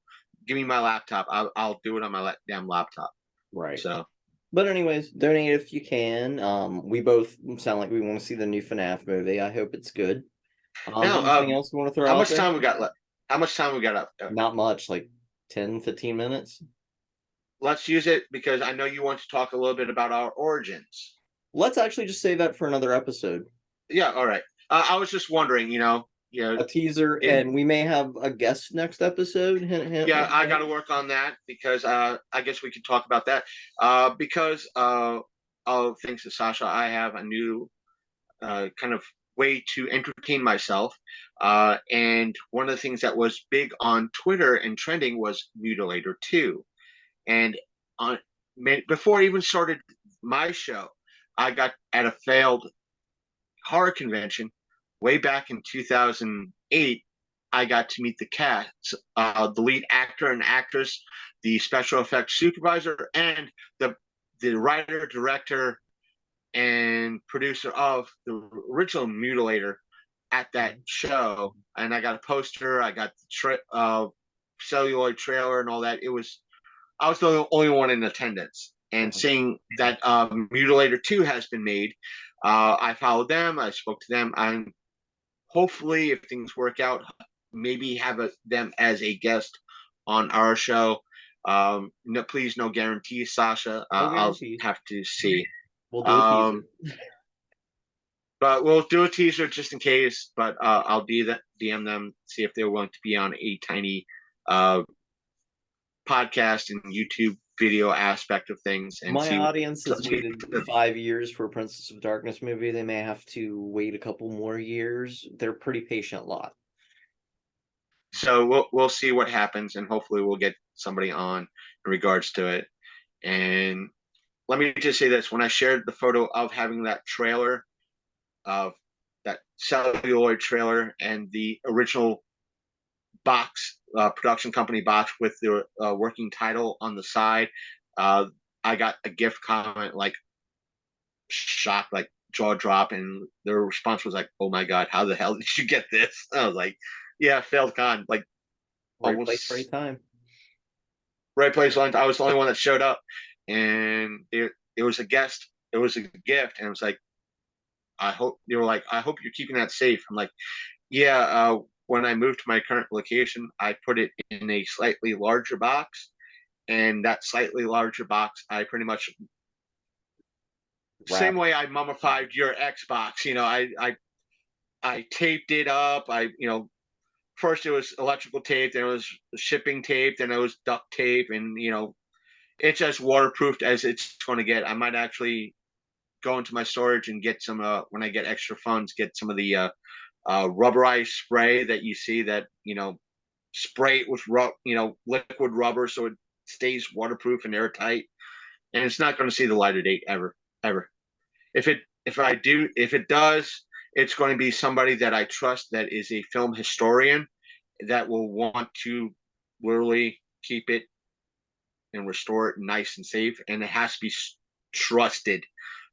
give me my laptop. I'll do it on my damn laptop. right. So, But anyways, donate if you can. We both sound like we want to see the new FNAF movie. I hope it's good. now, Anything else you want to throw how out much there? time we got left? How much time we got up? Not much, like 10, 15 minutes. Let's use it because I know you want to talk a little bit about our origins. Let's actually just save that for another episode. Yeah, all right. I was just wondering, A teaser, and we may have a guest next episode. Hint, hint, yeah, wink, I got to wink. work on that because I guess we could talk about that. Because thanks to Sasha, I have a new kind of way to entertain myself. And one of the things that was big on Twitter and trending was Mutilator 2. And on before I even started my show, I got at a failed horror convention way back in 2008. I got to meet the cast, the lead actor and actress, the special effects supervisor, and the writer, director, and producer of the original Mutilator at that show. And I got a poster, I got the celluloid trailer, and all that. I was the only one in attendance. And seeing that Mutilator 2 has been made, I followed them, I spoke to them, and hopefully, if things work out, maybe have them as a guest on our show. No, please, no guarantees, Sasha. No I'll guarantees. have to see. We'll do a teaser. But we'll do a teaser just in case. But I'll DM them, see if they're willing to be on a tiny podcast and YouTube video aspect of things. And My see. audience has waited 5 years for a Princess of Darkness movie. They may have to wait a couple more years. They're a pretty patient lot. So we'll see what happens, and hopefully we'll get somebody on in regards to it. And let me just say this: when I shared the photo of having that trailer, of that celluloid trailer, and the original box, production company box with the working title on the side, I got a gift comment like shock, like jaw drop, and their response was like, "Oh my god, how the hell did you get this?" I was like, "Yeah, failed con, like Right almost place, right time. right place, line. I was the only one that showed up, and it was a guest, it was a gift, and it was like, I hope they were like, I hope you're keeping that safe." I'm like, yeah. When I moved to my current location, I put it in a slightly larger box, and that slightly larger box, I pretty much Wrap. same way I mummified your Xbox. I taped it up. First it was electrical tape, then it was shipping tape, then it was duct tape, and it's as waterproofed as it's going to get. I might actually go into my storage and get some when I get extra funds, get some of the rubberized spray that you see that spray it with liquid rubber so it stays waterproof and airtight, and it's not going to see the light of day ever. If it does, it's going to be somebody that I trust, that is a film historian, that will want to literally keep it and restore it nice and safe, and it has to be trusted,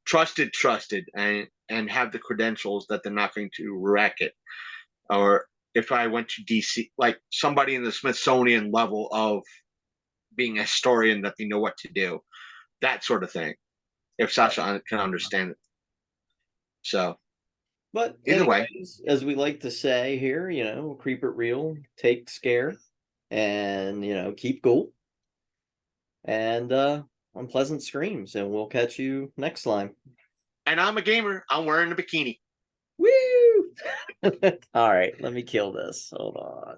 trusted, and have the credentials that they're not going to wreck it. Or if I went to DC, like somebody in the Smithsonian level of being a historian, that they know what to do, that sort of thing. If Sasha can understand it. So, But either way, anyways, as we like to say here, keep it real, take scare, and keep cool. And unpleasant screams, and we'll catch you next time. and I'm a gamer. I'm wearing a bikini. Woo! All right, let me kill this. Hold on.